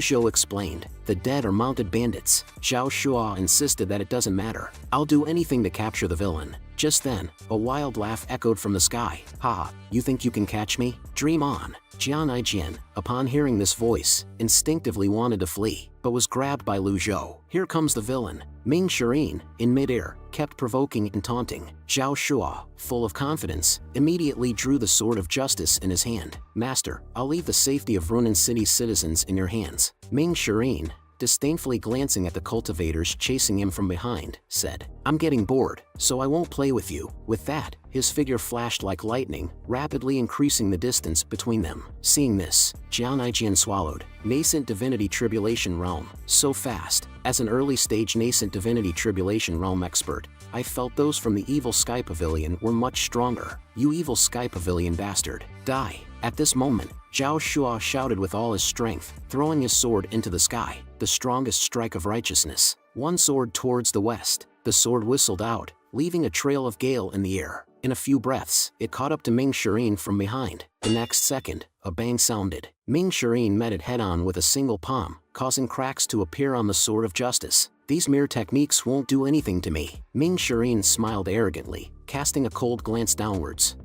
Zhou explained. The dead are mounted bandits. Zhao Shua insisted that it doesn't matter. I'll do anything to capture the villain. Just then, a wild laugh echoed from the sky. Ha! You think you can catch me? Dream on. Jian Aijin, upon hearing this voice, instinctively wanted to flee, but was grabbed by Lu Zhou. Here comes the villain. Ming Shirin, in midair, kept provoking and taunting. Zhao Shua, full of confidence, immediately drew the sword of justice in his hand. Master, I'll leave the safety of Runan City's citizens in your hands. Ming Shirin, disdainfully glancing at the cultivators chasing him from behind, said, I'm getting bored, so I won't play with you. With that, his figure flashed like lightning, rapidly increasing the distance between them. Seeing this, Jian Aijin swallowed. Nascent Divinity Tribulation Realm. So fast. As an early-stage Nascent Divinity Tribulation Realm expert, I felt those from the evil Sky Pavilion were much stronger. You evil Sky Pavilion bastard. Die. At this moment, Zhao Shua shouted with all his strength, throwing his sword into the sky. the strongest strike of righteousness. One sword towards the west. The sword whistled out, leaving a trail of gale in the air. In a few breaths, it caught up to Ming Shirin from behind. The next second, a bang sounded. Ming Shirin met it head-on with a single palm, causing cracks to appear on the sword of justice. These mere techniques won't do anything to me. Ming Shirin smiled arrogantly, casting a cold glance downwards.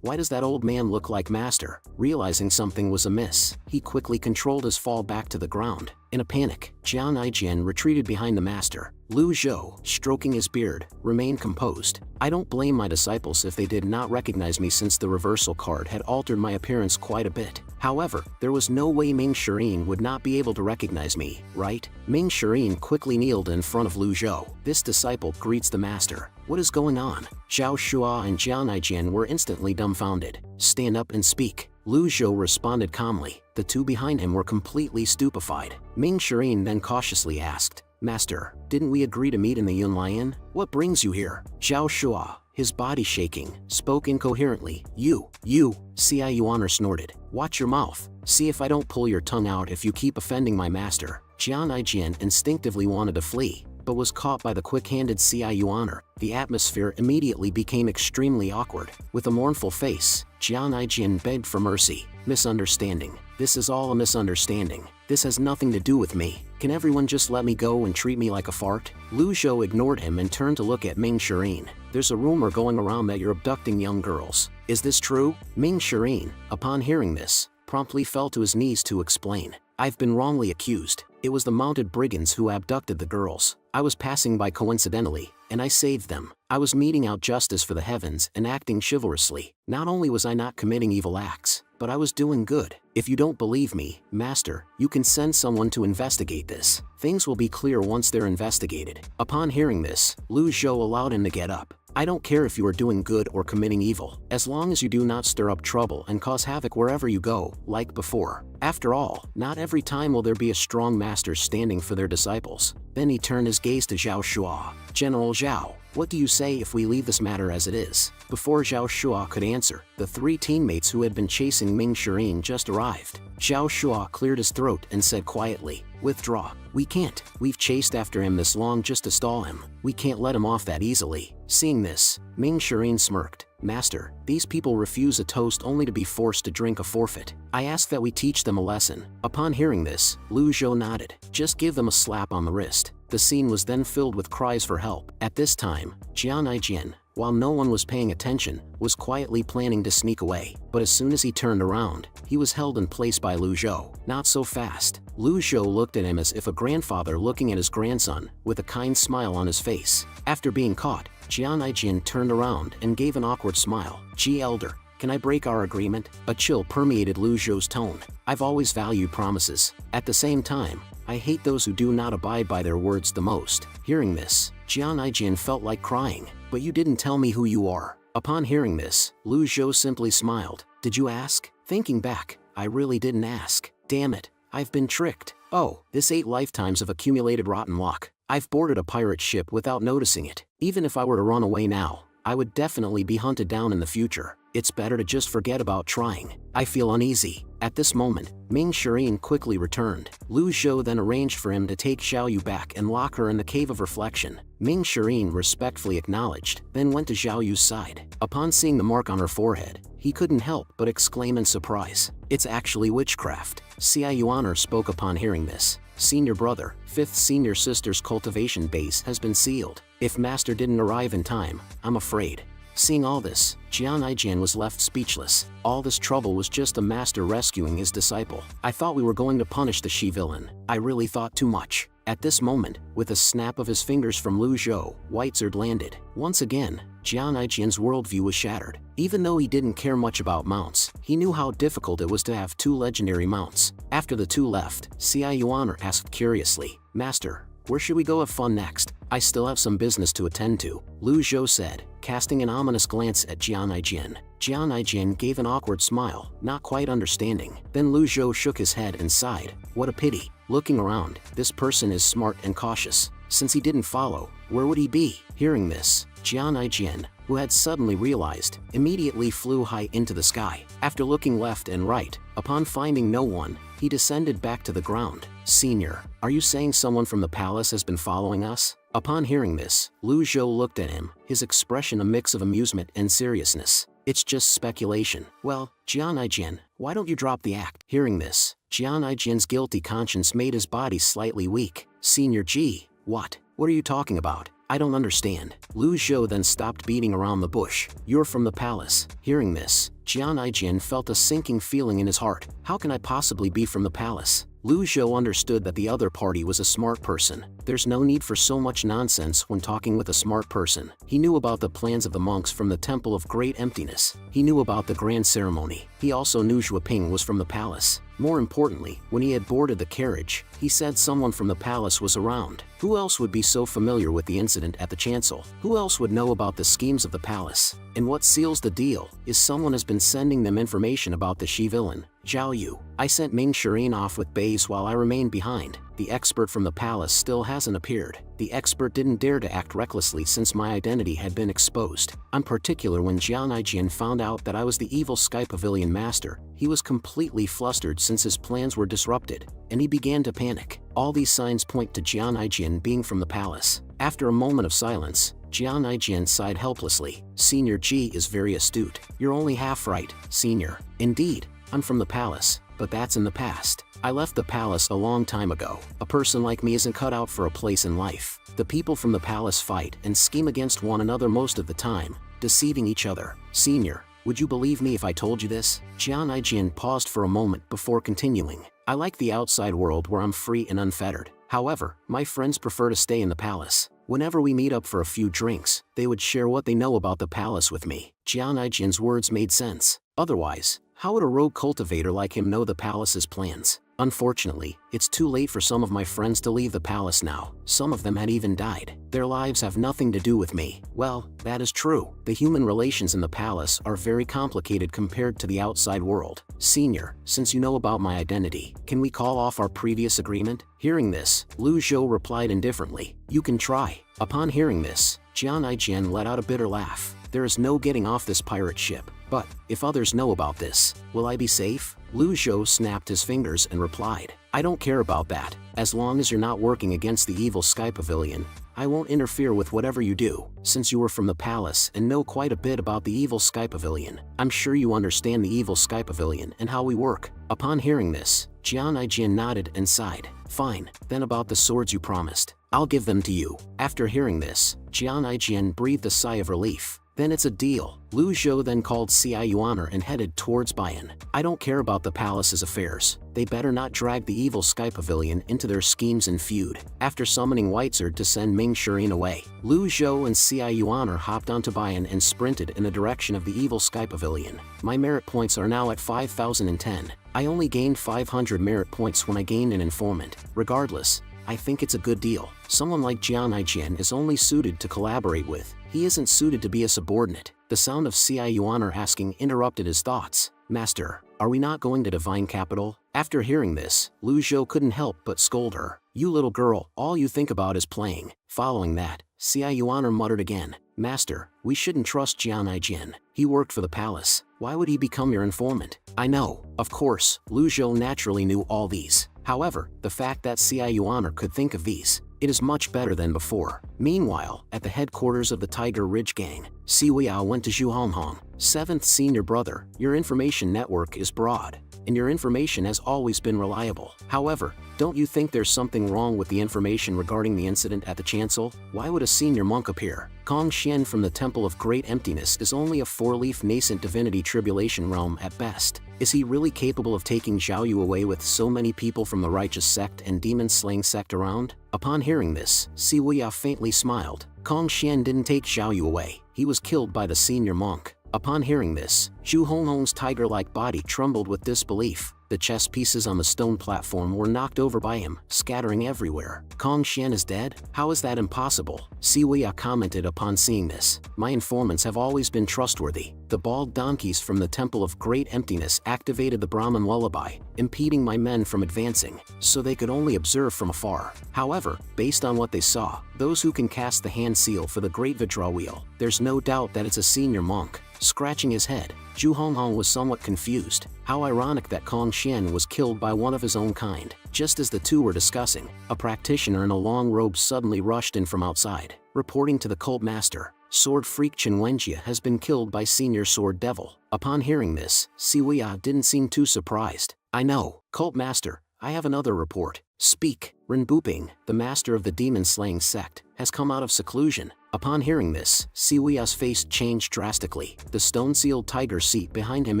Why does that old man look like Master? Realizing something was amiss, he quickly controlled his fall back to the ground. In a panic, Jian Aijian retreated behind the Master. Lu Zhou, stroking his beard, remained composed. I don't blame my disciples if they did not recognize me, since the reversal card had altered my appearance quite a bit. However, there was no way Ming Shirin would not be able to recognize me, right? Ming Shirin quickly kneeled in front of Lu Zhou. This disciple greets the Master. What is going on? Zhao Shua and Jian Aijian were instantly dumbfounded. Stand up and speak. Lu Zhou responded calmly. The two behind him were completely stupefied. Ming Shirin then cautiously asked, Master, didn't we agree to meet in the Yun Lion? What brings you here? Zhao Shua, his body shaking, spoke incoherently. You, Xia Yuaner snorted. Watch your mouth. See if I don't pull your tongue out if you keep offending my master. Jian Aijian instinctively wanted to flee, but was caught by the quick-handed Xia Yuaner. The atmosphere immediately became extremely awkward. With a mournful face, Jian Aijian begged for mercy. Misunderstanding. This is all a misunderstanding. This has nothing to do with me. Can everyone just let me go and treat me like a fart? Lu Zhou ignored him and turned to look at Ming Shirin. There's a rumor going around that you're abducting young girls. Is this true? Ming Shirin, upon hearing this, promptly fell to his knees to explain. I've been wrongly accused. It was the mounted brigands who abducted the girls. I was passing by coincidentally, and I saved them. I was meting out justice for the heavens and acting chivalrously. Not only was I not committing evil acts, but I was doing good. If you don't believe me, Master, you can send someone to investigate this. Things will be clear once they're investigated. Upon hearing this, Lu Zhou allowed him to get up. I don't care if you are doing good or committing evil, as long as you do not stir up trouble and cause havoc wherever you go, like before. After all, not every time will there be a strong master standing for their disciples. Then he turned his gaze to Zhao Shua. General Zhao, what do you say if we leave this matter as it is? Before Zhao Shua could answer, the three teammates who had been chasing Ming Shirin just arrived. Zhao Shua cleared his throat and said quietly, withdraw. We can't. We've chased after him this long just to stall him. We can't let him off that easily. Seeing this, Ming Shirin smirked. Master, these people refuse a toast only to be forced to drink a forfeit. I ask that we teach them a lesson. Upon hearing this, Lu Zhou nodded. Just give them a slap on the wrist. The scene was then filled with cries for help. At this time, Jian Aijian, while no one was paying attention, was quietly planning to sneak away. But as soon as he turned around, he was held in place by Lu Zhou. Not so fast. Lu Zhou looked at him as if a grandfather looking at his grandson, with a kind smile on his face. After being caught, Jian Aijian turned around and gave an awkward smile. Ji Elder, can I break our agreement? A chill permeated Lu Zhou's tone. I've always valued promises. At the same time, I hate those who do not abide by their words the most. Hearing this, Jian Aijian felt like crying. But you didn't tell me who you are. Upon hearing this, Lu Zhou simply smiled. Did you ask? Thinking back, I really didn't ask. Damn it, I've been tricked. Oh, this 8 lifetimes of accumulated rotten luck. I've boarded a pirate ship without noticing it. Even if I were to run away now, I would definitely be hunted down in the future. It's better to just forget about trying. I feel uneasy. At this moment, Ming Shirin quickly returned. Lu Zhou then arranged for him to take Xiao Yu back and lock her in the Cave of Reflection. Ming Shirin respectfully acknowledged, then went to Xiao Yu's side. Upon seeing the mark on her forehead, he couldn't help but exclaim in surprise. It's actually witchcraft. Xia Yuaner spoke upon hearing this. Senior brother, 5th senior sister's cultivation base has been sealed. If Master didn't arrive in time, I'm afraid. Seeing all this, Jian Aijian was left speechless. All this trouble was just the Master rescuing his disciple. I thought we were going to punish the she-villain. I really thought too much. At this moment, with a snap of his fingers from Lu Zhou, Whitesword landed. Once again, Jian Aijian's worldview was shattered. Even though he didn't care much about mounts, he knew how difficult it was to have 2 legendary mounts. After the 2 left, Xia Yuaner asked curiously, Master, where should we go have fun next? I still have some business to attend to, Lu Zhou said, casting an ominous glance at Jian Aijian. Jian Aijian gave an awkward smile, not quite understanding. Then Lu Zhou shook his head and sighed. What a pity. Looking around, this person is smart and cautious. Since he didn't follow, where would he be? Hearing this, Jian Aijian, who had suddenly realized, immediately flew high into the sky. After looking left and right, upon finding no one, he descended back to the ground. Senior, are you saying someone from the palace has been following us? Upon hearing this, Lu Zhou looked at him, his expression a mix of amusement and seriousness. It's just speculation. Well, Jian Aijian, why don't you drop the act? Hearing this, Jian Aijian's guilty conscience made his body slightly weak. Senior Ji, what? What are you talking about? I don't understand. Lu Zhou then stopped beating around the bush. You're from the palace. Hearing this, Jian Aijian felt a sinking feeling in his heart. How can I possibly be from the palace? Lu Zhou understood that the other party was a smart person. There's no need for so much nonsense when talking with a smart person. He knew about the plans of the monks from the Temple of Great Emptiness. He knew about the grand ceremony. He also knew Zhuo Ping was from the palace. More importantly, when he had boarded the carriage, he said someone from the palace was around. Who else would be so familiar with the incident at the chancel? Who else would know about the schemes of the palace? And what seals the deal is someone has been sending them information about the Shi villain, Zhao Yu. I sent Ming Shirin off with Baze while I remained behind. The expert from the palace still hasn't appeared. The expert didn't dare to act recklessly since my identity had been exposed. I'm particular when Jian Aijian found out that I was the evil Sky Pavilion master. He was completely flustered since his plans were disrupted, and he began to panic. All these signs point to Jian Aijian being from the palace. After a moment of silence, Jian Aijian sighed helplessly. Senior Ji is very astute. You're only half right, Senior. Indeed, I'm from the palace, but that's in the past. I left the palace a long time ago. A person like me isn't cut out for a place in life. The people from the palace fight and scheme against one another most of the time, deceiving each other. Senior, would you believe me if I told you this? Jian Aijian paused for a moment before continuing. I like the outside world where I'm free and unfettered. However, my friends prefer to stay in the palace. Whenever we meet up for a few drinks, they would share what they know about the palace with me. Jian Aijian's words made sense. Otherwise, how would a rogue cultivator like him know the palace's plans? Unfortunately, it's too late for some of my friends to leave the palace now. Some of them had even died. Their lives have nothing to do with me. Well, that is true. The human relations in the palace are very complicated compared to the outside world. Senior, since you know about my identity, can we call off our previous agreement? Hearing this, Lu Zhou replied indifferently. You can try. Upon hearing this, Jian Aijian let out a bitter laugh. There is no getting off this pirate ship. But, if others know about this, will I be safe? Lu Zhou snapped his fingers and replied. I don't care about that. As long as you're not working against the evil Sky Pavilion, I won't interfere with whatever you do. Since you were from the palace and know quite a bit about the evil Sky Pavilion, I'm sure you understand the evil Sky Pavilion and how we work. Upon hearing this, Jian Aijian nodded and sighed. Fine, then about the swords you promised. I'll give them to you. After hearing this, Jian Aijian breathed a sigh of relief. Then it's a deal. Lu Zhou then called Cai Yuaner and headed towards Bayan. I don't care about the palace's affairs. They better not drag the evil Sky Pavilion into their schemes and feud. After summoning Whitesword to send Ming Shirin away, Lu Zhou and Cai Yuaner hopped onto Bayan and sprinted in the direction of the evil Sky Pavilion. My merit points are now at 5,010. I only gained 500 merit points when I gained an informant. Regardless, I think it's a good deal. Someone like Jian Aijian is only suited to collaborate with. He isn't suited to be a subordinate. The sound of Cai Yuaner asking interrupted his thoughts. Master, are we not going to Divine Capital? After hearing this, Lu Zhou couldn't help but scold her. You little girl, all you think about is playing. Following that, Cai Yuaner muttered again. Master, we shouldn't trust Jian Aijian. He worked for the palace. Why would he become your informant? I know. Of course, Lu Zhou naturally knew all these. However, the fact that Cai Yuaner could think of these, it is much better than before. Meanwhile, at the headquarters of the Tiger Ridge Gang, Si Weiyao went to Zhu Honghong. 7th senior brother, your information network is broad, and your information has always been reliable. However, don't you think there's something wrong with the information regarding the incident at the chancel? Why would a senior monk appear? Kong Xian from the Temple of Great Emptiness is only a 4-leaf nascent divinity tribulation realm at best. Is he really capable of taking Zhao Yu away with so many people from the righteous sect and demon-slaying sect around? Upon hearing this, Si Weiyao faintly smiled. Kong Xian didn't take Zhao Yu away. He was killed by the senior monk. Upon hearing this, Zhu Honghong's tiger-like body trembled with disbelief. The chess pieces on the stone platform were knocked over by him, scattering everywhere. Kong Xian is dead? How is that impossible? Si Weiyao commented upon seeing this. My informants have always been trustworthy. The bald donkeys from the Temple of Great Emptiness activated the Brahman lullaby, impeding my men from advancing, so they could only observe from afar. However, based on what they saw, those who can cast the hand seal for the Great Vidra Wheel, there's no doubt that it's a senior monk. Scratching his head, Zhu Honghong was somewhat confused. How ironic that Kong Xian was killed by one of his own kind. Just as the two were discussing, a practitioner in a long robe suddenly rushed in from outside, reporting to the cult master. Sword freak Chen Wenjie has been killed by senior sword devil. Upon hearing this, Siwia didn't seem too surprised. I know, cult master, I have another report. Speak. Ren Buping, the master of the demon-slaying sect, has come out of seclusion. Upon hearing this, Siwia's face changed drastically. The stone-sealed tiger seat behind him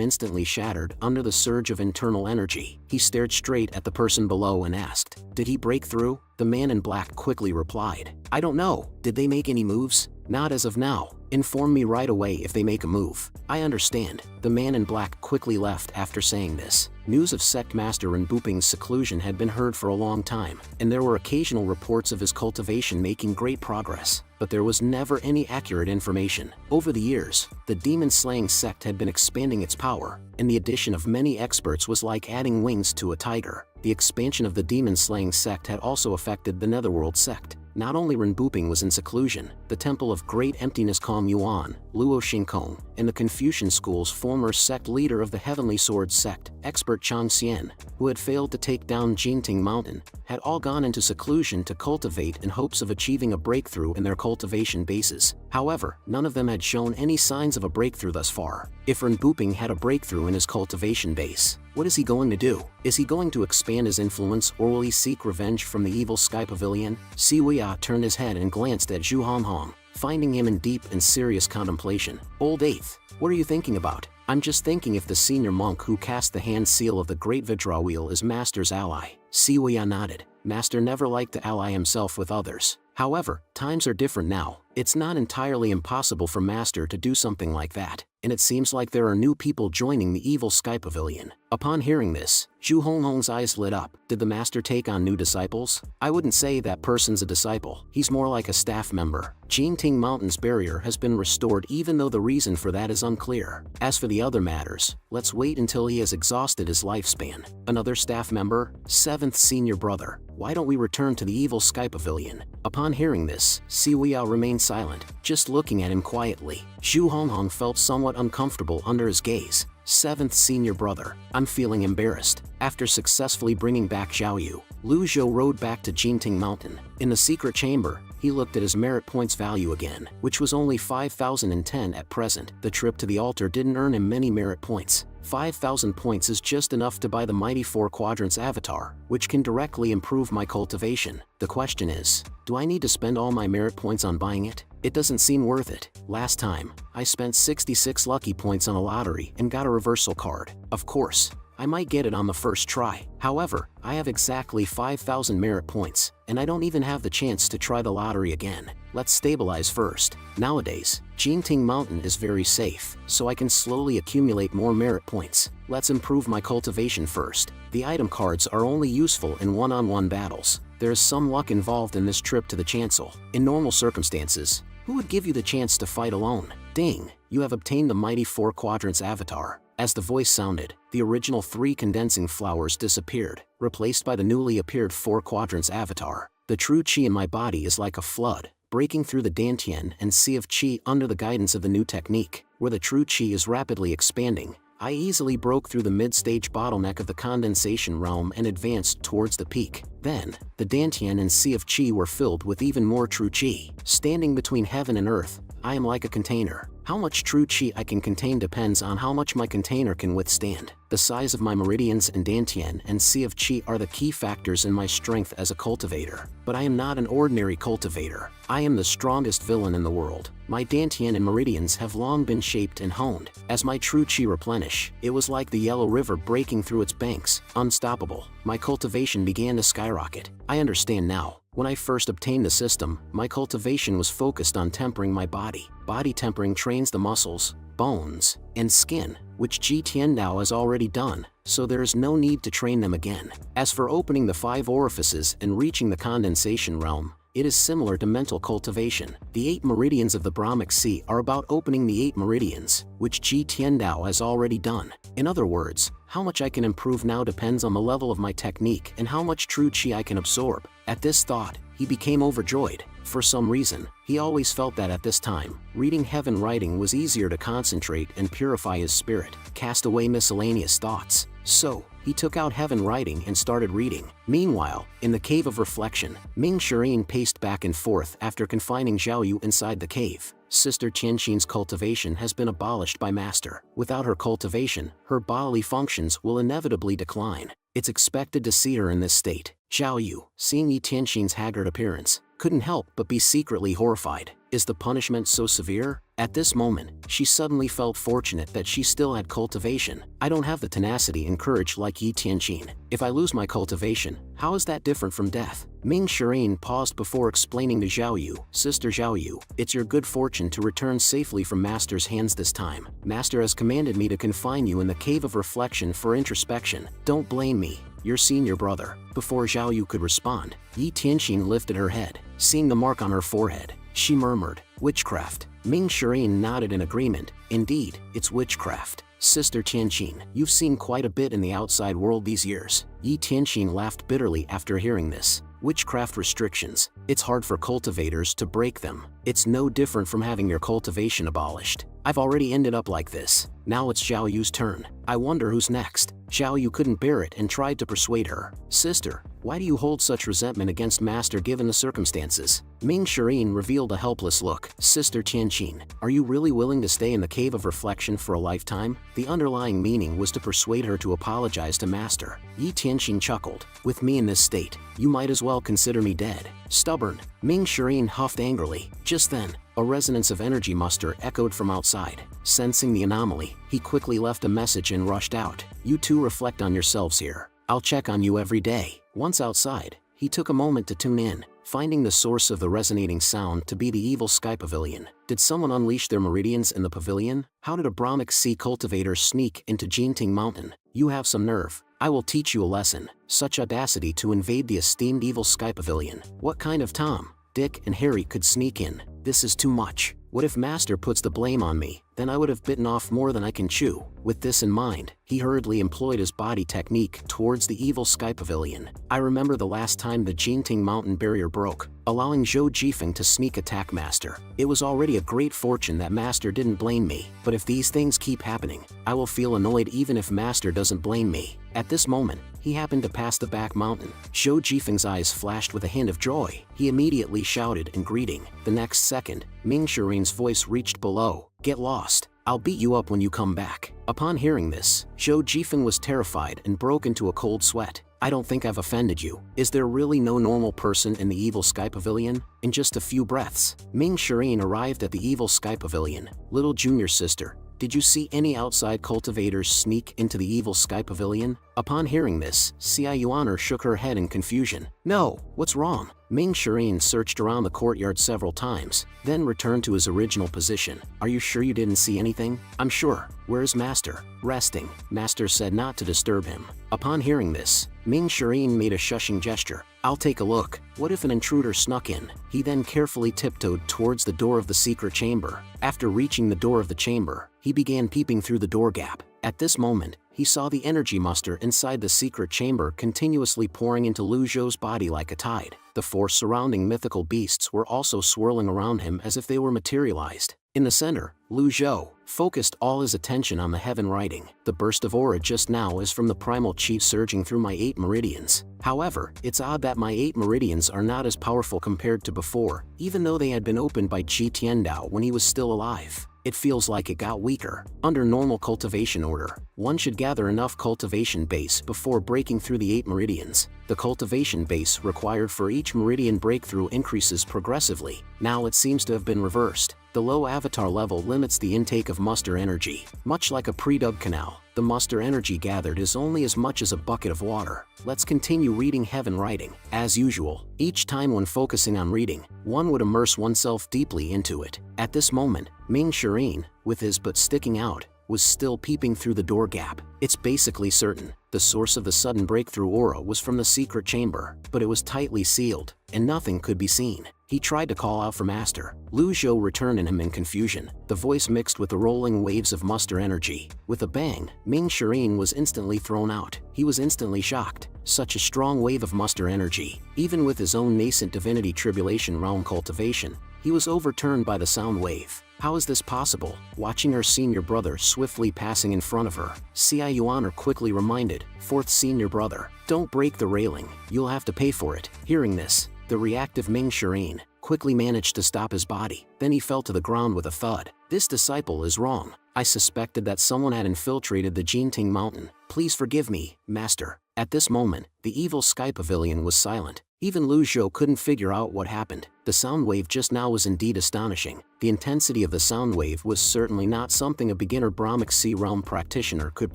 instantly shattered under the surge of internal energy. He stared straight at the person below and asked, "Did he break through?" The man in black quickly replied, "I don't know. Did they make any moves?" "Not as of now. Inform me right away if they make a move." "I understand." The man in black quickly left after saying this. News of sect master Ren Buping's seclusion had been heard for a long time, and there were occasional reports of his cultivation making great progress, but there was never any accurate information. Over the years, the demon-slaying sect had been expanding its power, and the addition of many experts was like adding wings to a tiger. The expansion of the demon-slaying sect had also affected the Netherworld sect. Not only Ren Buping was in seclusion, the Temple of Great Emptiness Kong Yuan, Luo Xingkong, and the Confucian School's former sect leader of the Heavenly Sword sect, expert Chang Xian, who had failed to take down Jinting Mountain, had all gone into seclusion to cultivate in hopes of achieving a breakthrough in their cultivation bases. However, none of them had shown any signs of a breakthrough thus far. If Ren Buping had a breakthrough in his cultivation base, what is he going to do? Is he going to expand his influence, or will he seek revenge from the evil Sky Pavilion? Siwia turned his head and glanced at Zhu Honghong, finding him in deep and serious contemplation. "Old Eighth, what are you thinking about?" "I'm just thinking if the senior monk who cast the hand seal of the Great Vidra Wheel is Master's ally." Siwia nodded. Master never liked to ally himself with others. However, times are different now. It's not entirely impossible for Master to do something like that, and it seems like there are new people joining the evil Sky Pavilion. Upon hearing this, Zhu Honghong's eyes lit up. Did the Master take on new disciples? I wouldn't say that person's a disciple. He's more like a staff member. Jinting Mountain's barrier has been restored even though the reason for that is unclear. As for the other matters, let's wait until he has exhausted his lifespan. Another staff member? 7th senior brother. Why don't we return to the evil Sky Pavilion? Upon hearing this, Siwia remained silent, just looking at him quietly. Zhu Honghong felt somewhat uncomfortable under his gaze. 7th senior brother. I'm feeling embarrassed. After successfully bringing back Xiaoyu, Lu Zhou rode back to Jinting Mountain. In the secret chamber, he looked at his merit points value again, which was only 5,010 at present. The trip to the altar didn't earn him many merit points. 5,000 points is just enough to buy the mighty 4 quadrants avatar, which can directly improve my cultivation. The question is, do I need to spend all my merit points on buying it? It doesn't seem worth it. Last time, I spent 66 lucky points on a lottery and got a reversal card. Of course, I might get it on the first try. However, I have exactly 5,000 merit points, and I don't even have the chance to try the lottery again. Let's stabilize first. Nowadays, Jinting Mountain is very safe, so I can slowly accumulate more merit points. Let's improve my cultivation first. The item cards are only useful in one-on-one battles. There is some luck involved in this trip to the chancel. In normal circumstances, who would give you the chance to fight alone? Ding! You have obtained the mighty 4 quadrants avatar. As the voice sounded, the original 3 condensing flowers disappeared, replaced by the newly appeared 4 quadrants avatar. The true chi in my body is like a flood, breaking through the Dantian and sea of chi under the guidance of the new technique, where the true chi is rapidly expanding. I easily broke through the mid-stage bottleneck of the condensation realm and advanced towards the peak. Then, the Dantian and Sea of Qi were filled with even more true Qi. Standing between heaven and earth, I am like a container. How much true Qi I can contain depends on how much my container can withstand. The size of my meridians and Dantian and Sea of Qi are the key factors in my strength as a cultivator. But I am not an ordinary cultivator. I am the strongest villain in the world. My Dantian and meridians have long been shaped and honed. As my true Qi replenish, it was like the Yellow River breaking through its banks, unstoppable. My cultivation began to skyrocket. I understand now. When I first obtained the system, my cultivation was focused on tempering my body. Body tempering trains the muscles, bones, and skin, which Ji Tiandao has already done, so there is no need to train them again. As for opening the 5 orifices and reaching the condensation realm, It is similar to mental cultivation. The 8 meridians of the Brahmic Sea are about opening the 8 meridians, which Ji Tiandao has already done. In other words, how much I can improve now depends on the level of my technique and how much true Qi I can absorb. At this thought, he became overjoyed. For some reason, he always felt that at this time, reading heaven writing was easier to concentrate and purify his spirit, cast away miscellaneous thoughts. So, he took out heaven writing and started reading. Meanwhile, in the cave of reflection, Ming Shirin paced back and forth after confining Zhao Yu inside the cave. Sister Qianxin's cultivation has been abolished by Master. Without her cultivation, her bodily functions will inevitably decline. It's expected to see her in this state. Zhao Yu, seeing Yi Tianxin's haggard appearance, couldn't help but be secretly horrified. Is the punishment so severe? At this moment, she suddenly felt fortunate that she still had cultivation. I don't have the tenacity and courage like Yi Tianxin. If I lose my cultivation, how is that different from death? Ming Shirin paused before explaining to Zhao Yu, Sister Zhao Yu, it's your good fortune to return safely from Master's hands this time. Master has commanded me to confine you in the cave of reflection for introspection. Don't blame me, your senior brother. Before Zhao Yu could respond, Yi Tianxin lifted her head. Seeing the mark on her forehead, she murmured, witchcraft. Ming Shirin nodded in agreement. Indeed, it's witchcraft. Sister Tianxin, you've seen quite a bit in the outside world these years. Yi Tianxin laughed bitterly after hearing this. Witchcraft restrictions. It's hard for cultivators to break them. It's no different from having your cultivation abolished. I've already ended up like this. Now it's Zhao Yu's turn. I wonder who's next. Zhao Yu couldn't bear it and tried to persuade her. Sister, why do you hold such resentment against Master given the circumstances? Ming Shirin revealed a helpless look. Sister Tianxin, are you really willing to stay in the cave of reflection for a lifetime? The underlying meaning was to persuade her to apologize to Master. Yi Tianxin chuckled. With me in this state, you might as well consider me dead. Stubborn. Ming Shirin huffed angrily. Just then, a resonance of energy muster echoed from outside. Sensing the anomaly, he quickly left a message and rushed out. You two reflect on yourselves here. I'll check on you every day. Once outside, he took a moment to tune in, finding the source of the resonating sound to be the evil sky pavilion. Did someone unleash their meridians in the pavilion? How did a Brahmic Sea cultivator sneak into Jinting Mountain? You have some nerve. I will teach you a lesson. Such audacity to invade the esteemed evil sky pavilion. What kind of Tom, Dick, and Harry could sneak in? This is too much. What if Master puts the blame on me? Then I would have bitten off more than I can chew. With this in mind, he hurriedly employed his body technique towards the evil sky pavilion. I remember the last time the Jinting Mountain barrier broke, allowing Zhou Jifeng to sneak attack Master. It was already a great fortune that Master didn't blame me, but if these things keep happening, I will feel annoyed even if Master doesn't blame me. At this moment, he happened to pass the back mountain. Zhou Jifeng's eyes flashed with a hint of joy. He immediately shouted in greeting. The next second, Ming Shirin's voice reached below. Get lost. I'll beat you up when you come back. Upon hearing this, Zhou Jifeng was terrified and broke into a cold sweat. I don't think I've offended you. Is there really no normal person in the evil sky pavilion? In just a few breaths, Ming Shirin arrived at the evil sky pavilion. Little junior sister, did you see any outside cultivators sneak into the evil sky pavilion? Upon hearing this, Xia Yuaner shook her head in confusion. No, what's wrong? Ming Shirin searched around the courtyard several times, then returned to his original position. Are you sure you didn't see anything? I'm sure. Where's Master? Resting. Master said not to disturb him. Upon hearing this, Ming Shirin made a shushing gesture. I'll take a look. What if an intruder snuck in? He then carefully tiptoed towards the door of the secret chamber. After reaching the door of the chamber, he began peeping through the door gap. At this moment, he saw the energy muster inside the secret chamber continuously pouring into Lu Zhou's body like a tide. The four surrounding mythical beasts were also swirling around him as if they were materialized. In the center, Lu Zhou focused all his attention on the heaven writing. The burst of aura just now is from the primal chi surging through my 8 meridians. However, it's odd that my 8 meridians are not as powerful compared to before, even though they had been opened by Qi Tiandao when he was still alive. It feels like it got weaker. Under normal cultivation order, one should gather enough cultivation base before breaking through the 8 meridians. The cultivation base required for each meridian breakthrough increases progressively. Now it seems to have been reversed. The low avatar level limits the intake of muster energy. Much like a pre-dug canal, the muster energy gathered is only as much as a bucket of water. Let's continue reading heaven writing. As usual, each time when focusing on reading, one would immerse oneself deeply into it. At this moment, Ming Shirin, with his butt sticking out, was still peeping through the door gap. It's basically certain. The The source of the sudden breakthrough aura was from the secret chamber, but it was tightly sealed, and nothing could be seen. He tried to call out for Master. Lu Zhou returned in him in confusion, the voice mixed with the rolling waves of muster energy. With a bang, Ming Shirin was instantly thrown out. He was instantly shocked. Such a strong wave of muster energy. Even with his own nascent divinity tribulation realm cultivation, he was overturned by the sound wave. How is this possible? Watching her senior brother swiftly passing in front of her, Xia Yuan quickly reminded, fourth senior brother, don't break the railing, you'll have to pay for it. Hearing this, the reactive Ming Shirin quickly managed to stop his body, then he fell to the ground with a thud. This disciple is wrong. I suspected that someone had infiltrated the Jinting Mountain. Please forgive me, Master. At this moment, the evil sky pavilion was silent. Even Lu Zhou couldn't figure out what happened. The sound wave just now was indeed astonishing. The intensity of the sound wave was certainly not something a beginner Brahmic Sea Realm practitioner could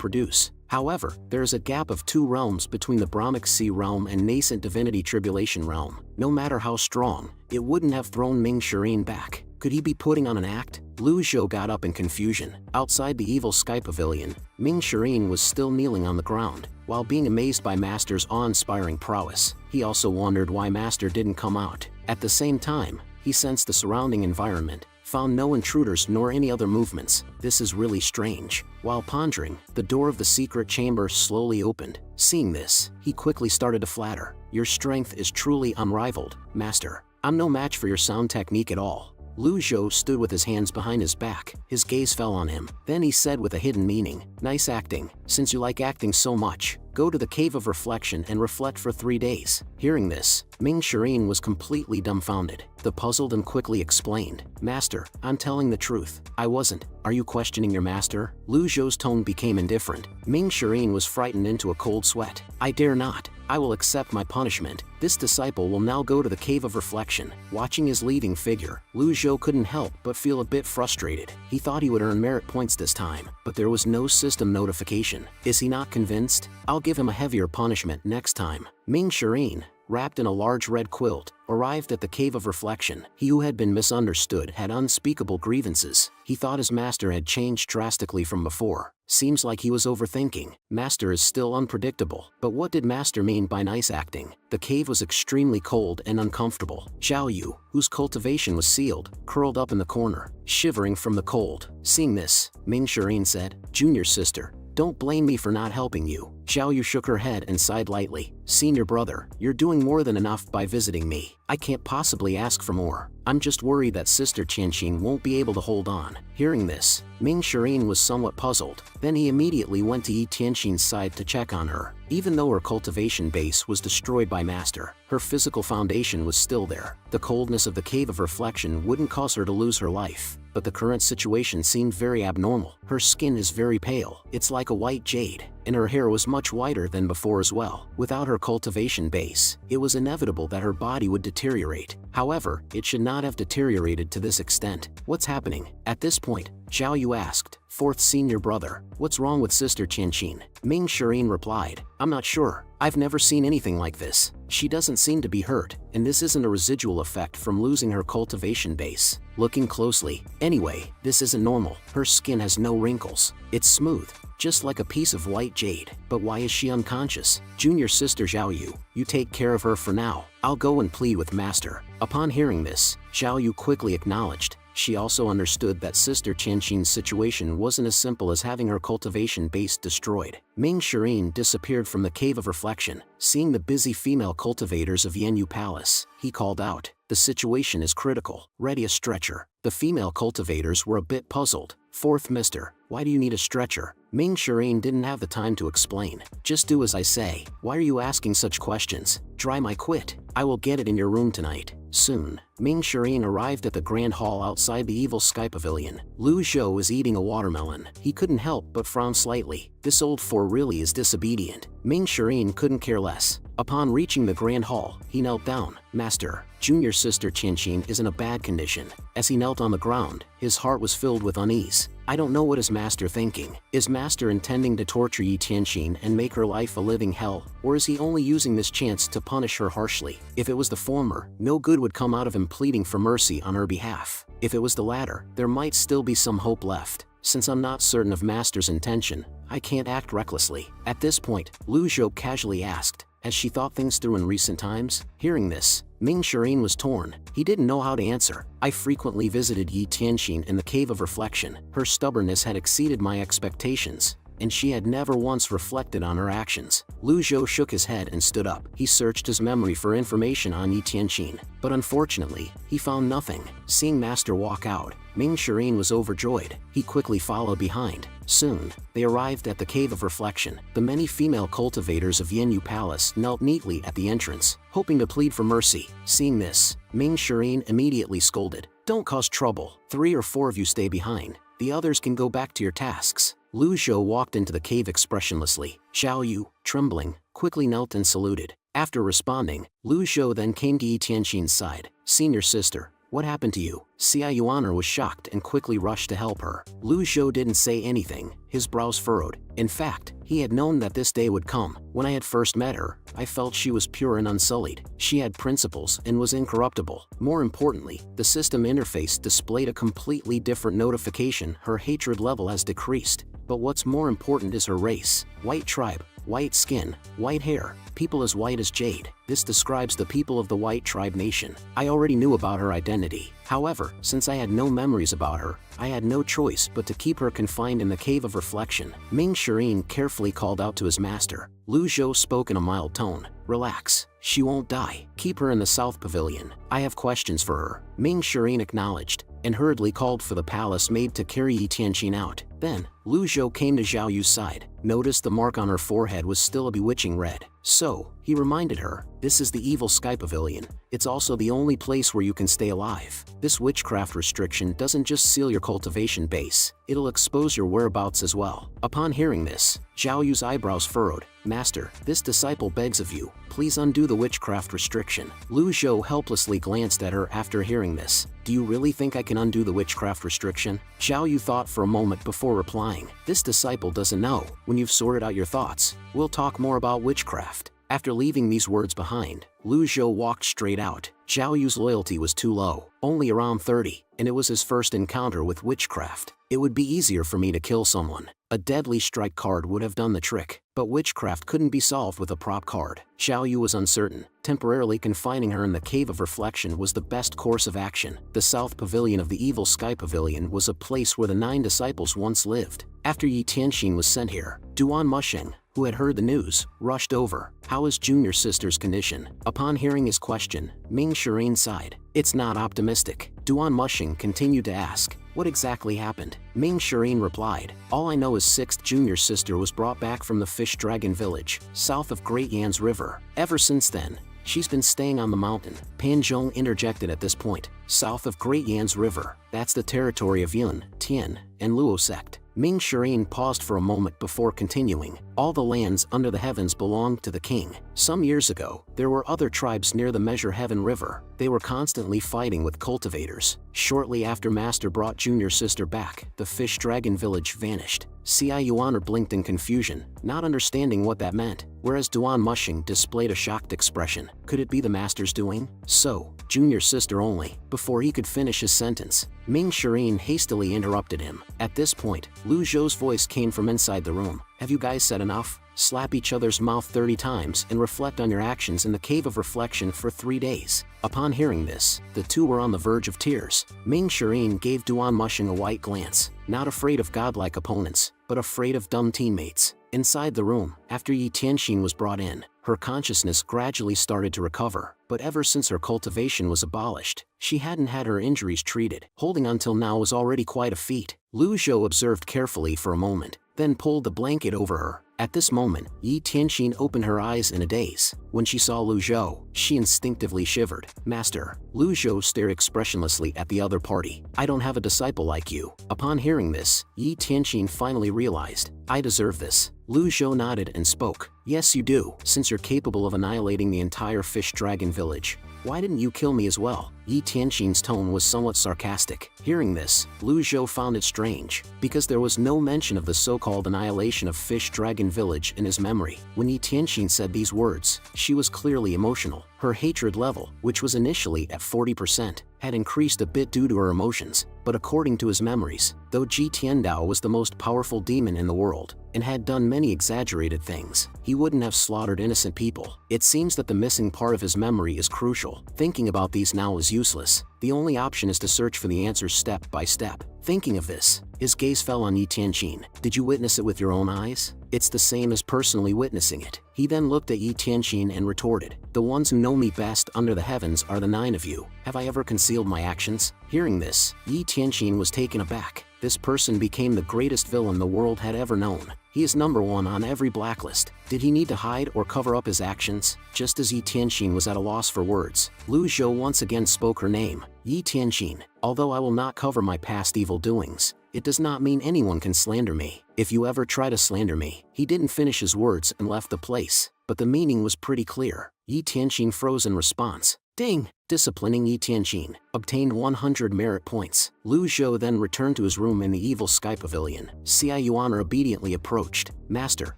produce. However, there is a gap of 2 realms between the Brahmic Sea Realm and nascent Divinity Tribulation Realm. No matter how strong, it wouldn't have thrown Ming Shirin back. Could he be putting on an act? Lu Zhou got up in confusion. Outside the evil sky pavilion, Ming Shirin was still kneeling on the ground. While being amazed by Master's awe-inspiring prowess, he also wondered why Master didn't come out. At the same time, he sensed the surrounding environment, found no intruders nor any other movements. This is really strange. While pondering, the door of the secret chamber slowly opened. Seeing this, he quickly started to flatter. Your strength is truly unrivaled, Master. I'm no match for your sound technique at all. Lu Zhou stood with his hands behind his back. His gaze fell on him. Then he said with a hidden meaning, nice acting. Since you like acting so much, go to the Cave of Reflection and reflect for 3 days. Hearing this, Ming Shirin was completely dumbfounded. The puzzled and quickly explained, Master, I'm telling the truth. I wasn't. Are you questioning your master? Lu Zhou's tone became indifferent. Ming Shirin was frightened into a cold sweat. I dare not. I will accept my punishment. This disciple will now go to the Cave of Reflection. Watching his leaving figure, Lu Zhou couldn't help but feel a bit frustrated. He thought he would earn merit points this time, but there was no system notification. Is he not convinced? I'll give him a heavier punishment next time. Ming Shirin, wrapped in a large red quilt, arrived at the Cave of Reflection. He who had been misunderstood had unspeakable grievances. He thought his master had changed drastically from before. Seems like he was overthinking. Master is still unpredictable. But what did Master mean by nice acting? The cave was extremely cold and uncomfortable. Zhao Yu, whose cultivation was sealed, curled up in the corner, shivering from the cold. Seeing this, Ming Shirin said, Junior sister, don't blame me for not helping you. Zhao Yu shook her head and sighed lightly. Senior brother, you're doing more than enough by visiting me. I can't possibly ask for more. I'm just worried that Sister Qianxin won't be able to hold on. Hearing this, Ming Shirin was somewhat puzzled. Then he immediately went to Yi Tianxin's side to check on her. Even though her cultivation base was destroyed by Master, her physical foundation was still there. The coldness of the Cave of Reflection wouldn't cause her to lose her life. But the current situation seemed very abnormal. Her skin is very pale. It's like a white jade, and her hair was much whiter than before as well. Without her cultivation base, it was inevitable that her body would deteriorate. However, it should not have deteriorated to this extent. What's happening? At this point, Zhao Yu asked, fourth senior brother, what's wrong with Sister Qianxin? Ming Shirin replied, I'm not sure. I've never seen anything like this. She doesn't seem to be hurt, and this isn't a residual effect from losing her cultivation base. Looking closely, anyway, this isn't normal. Her skin has no wrinkles. It's smooth, just like a piece of white jade. But why is she unconscious? Junior sister Zhao Yu, you take care of her for now. I'll go and plead with Master. Upon hearing this, Zhao Yu quickly acknowledged. She also understood that Sister Qianxin's situation wasn't as simple as having her cultivation base destroyed. Ming Shirin disappeared from the Cave of Reflection. Seeing the busy female cultivators of Yanyu Palace, he called out, the situation is critical. Ready a stretcher. The female cultivators were a bit puzzled. Fourth mister, why do you need a stretcher? Ming Shirin didn't have the time to explain. Just do as I say. Why are you asking such questions? Dry my quit. I will get it in your room tonight. Soon, Ming Shirin arrived at the grand hall outside the evil sky pavilion. Lu Zhou was eating a watermelon. He couldn't help but frown slightly. This old fool really is disobedient. Ming Shirin couldn't care less. Upon reaching the grand hall, he knelt down. Master, junior sister Qianxin is in a bad condition. As he knelt on the ground, his heart was filled with unease. I don't know what is Master thinking. Is Master intending to torture Yi Tianxin and make her life a living hell, or is he only using this chance to punish her harshly? If it was the former, no good would come out of him pleading for mercy on her behalf. If it was the latter, there might still be some hope left. since I'm not certain of Master's intention, I can't act recklessly. At this point, Lu Zhou casually asked, has she thought things through in recent times? Hearing this, Ming Shirin was torn. He didn't know how to answer. I frequently visited Yi Tianxin in the Cave of Reflection. Her stubbornness had exceeded my expectations, and she had never once reflected on her actions. Lu Zhou shook his head and stood up. He searched his memory for information on Yi Tianxin, but unfortunately, he found nothing. Seeing Master walk out, Ming Shirin was overjoyed. He quickly followed behind. Soon, they arrived at the Cave of Reflection. The many female cultivators of Yanyu Palace knelt neatly at the entrance, hoping to plead for mercy. Seeing this, Ming Shirin immediately scolded, "Don't cause trouble. 3 or 4 of you stay behind. The others can go back to your tasks." Lu Zhou walked into the cave expressionlessly. Xiao Yu, trembling, quickly knelt and saluted. After responding, Lu Zhou then came to Yi Tianxin's side. "Senior sister, what happened to you?" Xia Yuaner was shocked and quickly rushed to help her. Lu Zhou didn't say anything, his brows furrowed. In fact, he had known that this day would come. When I had first met her, I felt she was pure and unsullied. She had principles and was incorruptible. More importantly, the system interface displayed a completely different notification. Her hatred level has decreased. But what's more important is her race. White tribe, white skin, white hair, people as white as jade. This describes the people of the White Tribe Nation. I already knew about her identity. However, since I had no memories about her, I had no choice but to keep her confined in the Cave of Reflection. Ming Shirin carefully called out to his master. Lu Zhou spoke in a mild tone. "Relax. She won't die. Keep her in the South Pavilion. I have questions for her." Ming Shirin acknowledged, and hurriedly called for the palace maid to carry Yi Tianxin out. Then, Lu Zhou came to Xiao Yu's side. Noticed the mark on her forehead was still a bewitching red. So, he reminded her, "This is the Evil Sky Pavilion. It's also the only place where you can stay alive. This witchcraft restriction doesn't just seal your cultivation base, it'll expose your whereabouts as well." Upon hearing this, Xiao Yu's eyebrows furrowed. "Master, this disciple begs of you, please undo the witchcraft restriction." Lu Zhou helplessly glanced at her after hearing this. "Do you really think I can undo the witchcraft restriction?" Xiao Yu thought for a moment before replying. "This disciple doesn't know. When you've sorted out your thoughts, we'll talk more about witchcraft." After leaving these words behind, Lu Zhou walked straight out. Xiao Yu's loyalty was too low, only around 30, and it was his first encounter with witchcraft. "It would be easier for me to kill someone. A deadly strike card would have done the trick, but witchcraft couldn't be solved with a prop card." Xiao Yu was uncertain. Temporarily confining her in the Cave of Reflection was the best course of action. The South Pavilion of the Evil Sky Pavilion was a place where the 9 disciples once lived. After Yi Tianxin was sent here, Duan Musheng, who had heard the news, rushed over. "How is junior sister's condition?" Upon hearing his question, Ming Shirin sighed. "It's not optimistic." Duan Musheng continued to ask, "What exactly happened?" Ming Shirin replied, "All I know is 6th junior sister was brought back from the Fish Dragon Village, south of Great Yan's River. Ever since then, she's been staying on the mountain." Pan Zhong interjected at this point. "South of Great Yan's River, that's the territory of Yun, Tian, and Luo sect." Ming Shirin paused for a moment before continuing. "All the lands under the heavens belonged to the king. Some years ago, there were other tribes near the Measure Heaven River. They were constantly fighting with cultivators. Shortly after Master brought junior sister back, the Fish Dragon Village vanished." Xia Yuaner blinked in confusion, not understanding what that meant, whereas Duan Musheng displayed a shocked expression. Could it be the master's doing? "So, junior sister only." Before he could finish his sentence, Ming Shirin hastily interrupted him. At this point, Lu Zhou's voice came from inside the room. "Have you guys said enough? Slap each other's mouth 30 times and reflect on your actions in the Cave of Reflection for 3 days." Upon hearing this, the two were on the verge of tears. Ming Shirin gave Duan Musheng a white glance, not afraid of godlike opponents, but afraid of dumb teammates. Inside the room, after Yi Tianxin was brought in, her consciousness gradually started to recover, but ever since her cultivation was abolished, she hadn't had her injuries treated. Holding until now was already quite a feat. Lu Zhou observed carefully for a moment, then pulled the blanket over her. At this moment, Yi Tianxin opened her eyes in a daze. When she saw Lu Zhou, she instinctively shivered. "Master." Lu Zhou stared expressionlessly at the other party. "I don't have a disciple like you." Upon hearing this, Yi Tianxin finally realized, "I deserve this." Lu Zhou nodded and spoke, Yes you do, since you're capable of annihilating the entire fish dragon village. Why didn't you kill me as well? Yi Tianxin's tone was somewhat sarcastic. Hearing this, Lu Zhou found it strange, because there was no mention of the so-called annihilation of Fish Dragon Village in his memory. When Yi Tianxin said these words, she was clearly emotional. Her hatred level, which was initially at 40%, had increased a bit due to her emotions, but according to his memories, though Ji Tiandao was the most powerful demon in the world, and had done many exaggerated things, he wouldn't have slaughtered innocent people. It seems that the missing part of his memory is crucial. Thinking about these now is useless. The only option is to search for the answers step by step. Thinking of this, his gaze fell on Yi Tianxin. Did you witness it with your own eyes? It's the same as personally witnessing it. He then looked at Yi Tianxin and retorted, the ones who know me best under the heavens are the 9 of you. Have I ever concealed my actions? Hearing this, Yi Tianxin was taken aback. This person became the greatest villain the world had ever known. He is number 1 on every blacklist. Did he need to hide or cover up his actions? Just as Yi Tianxin was at a loss for words, Lu Zhou once again spoke her name. Yi Tianxin, although I will not cover my past evil doings, it does not mean anyone can slander me. If you ever try to slander me. He didn't finish his words and left the place, but the meaning was pretty clear. Yi Tianxin froze in response. Ding! Disciplining Yi Tianxin, obtained 100 merit points. Lu Zhou then returned to his room in the evil sky pavilion. Xia Yuan obediently approached. Master,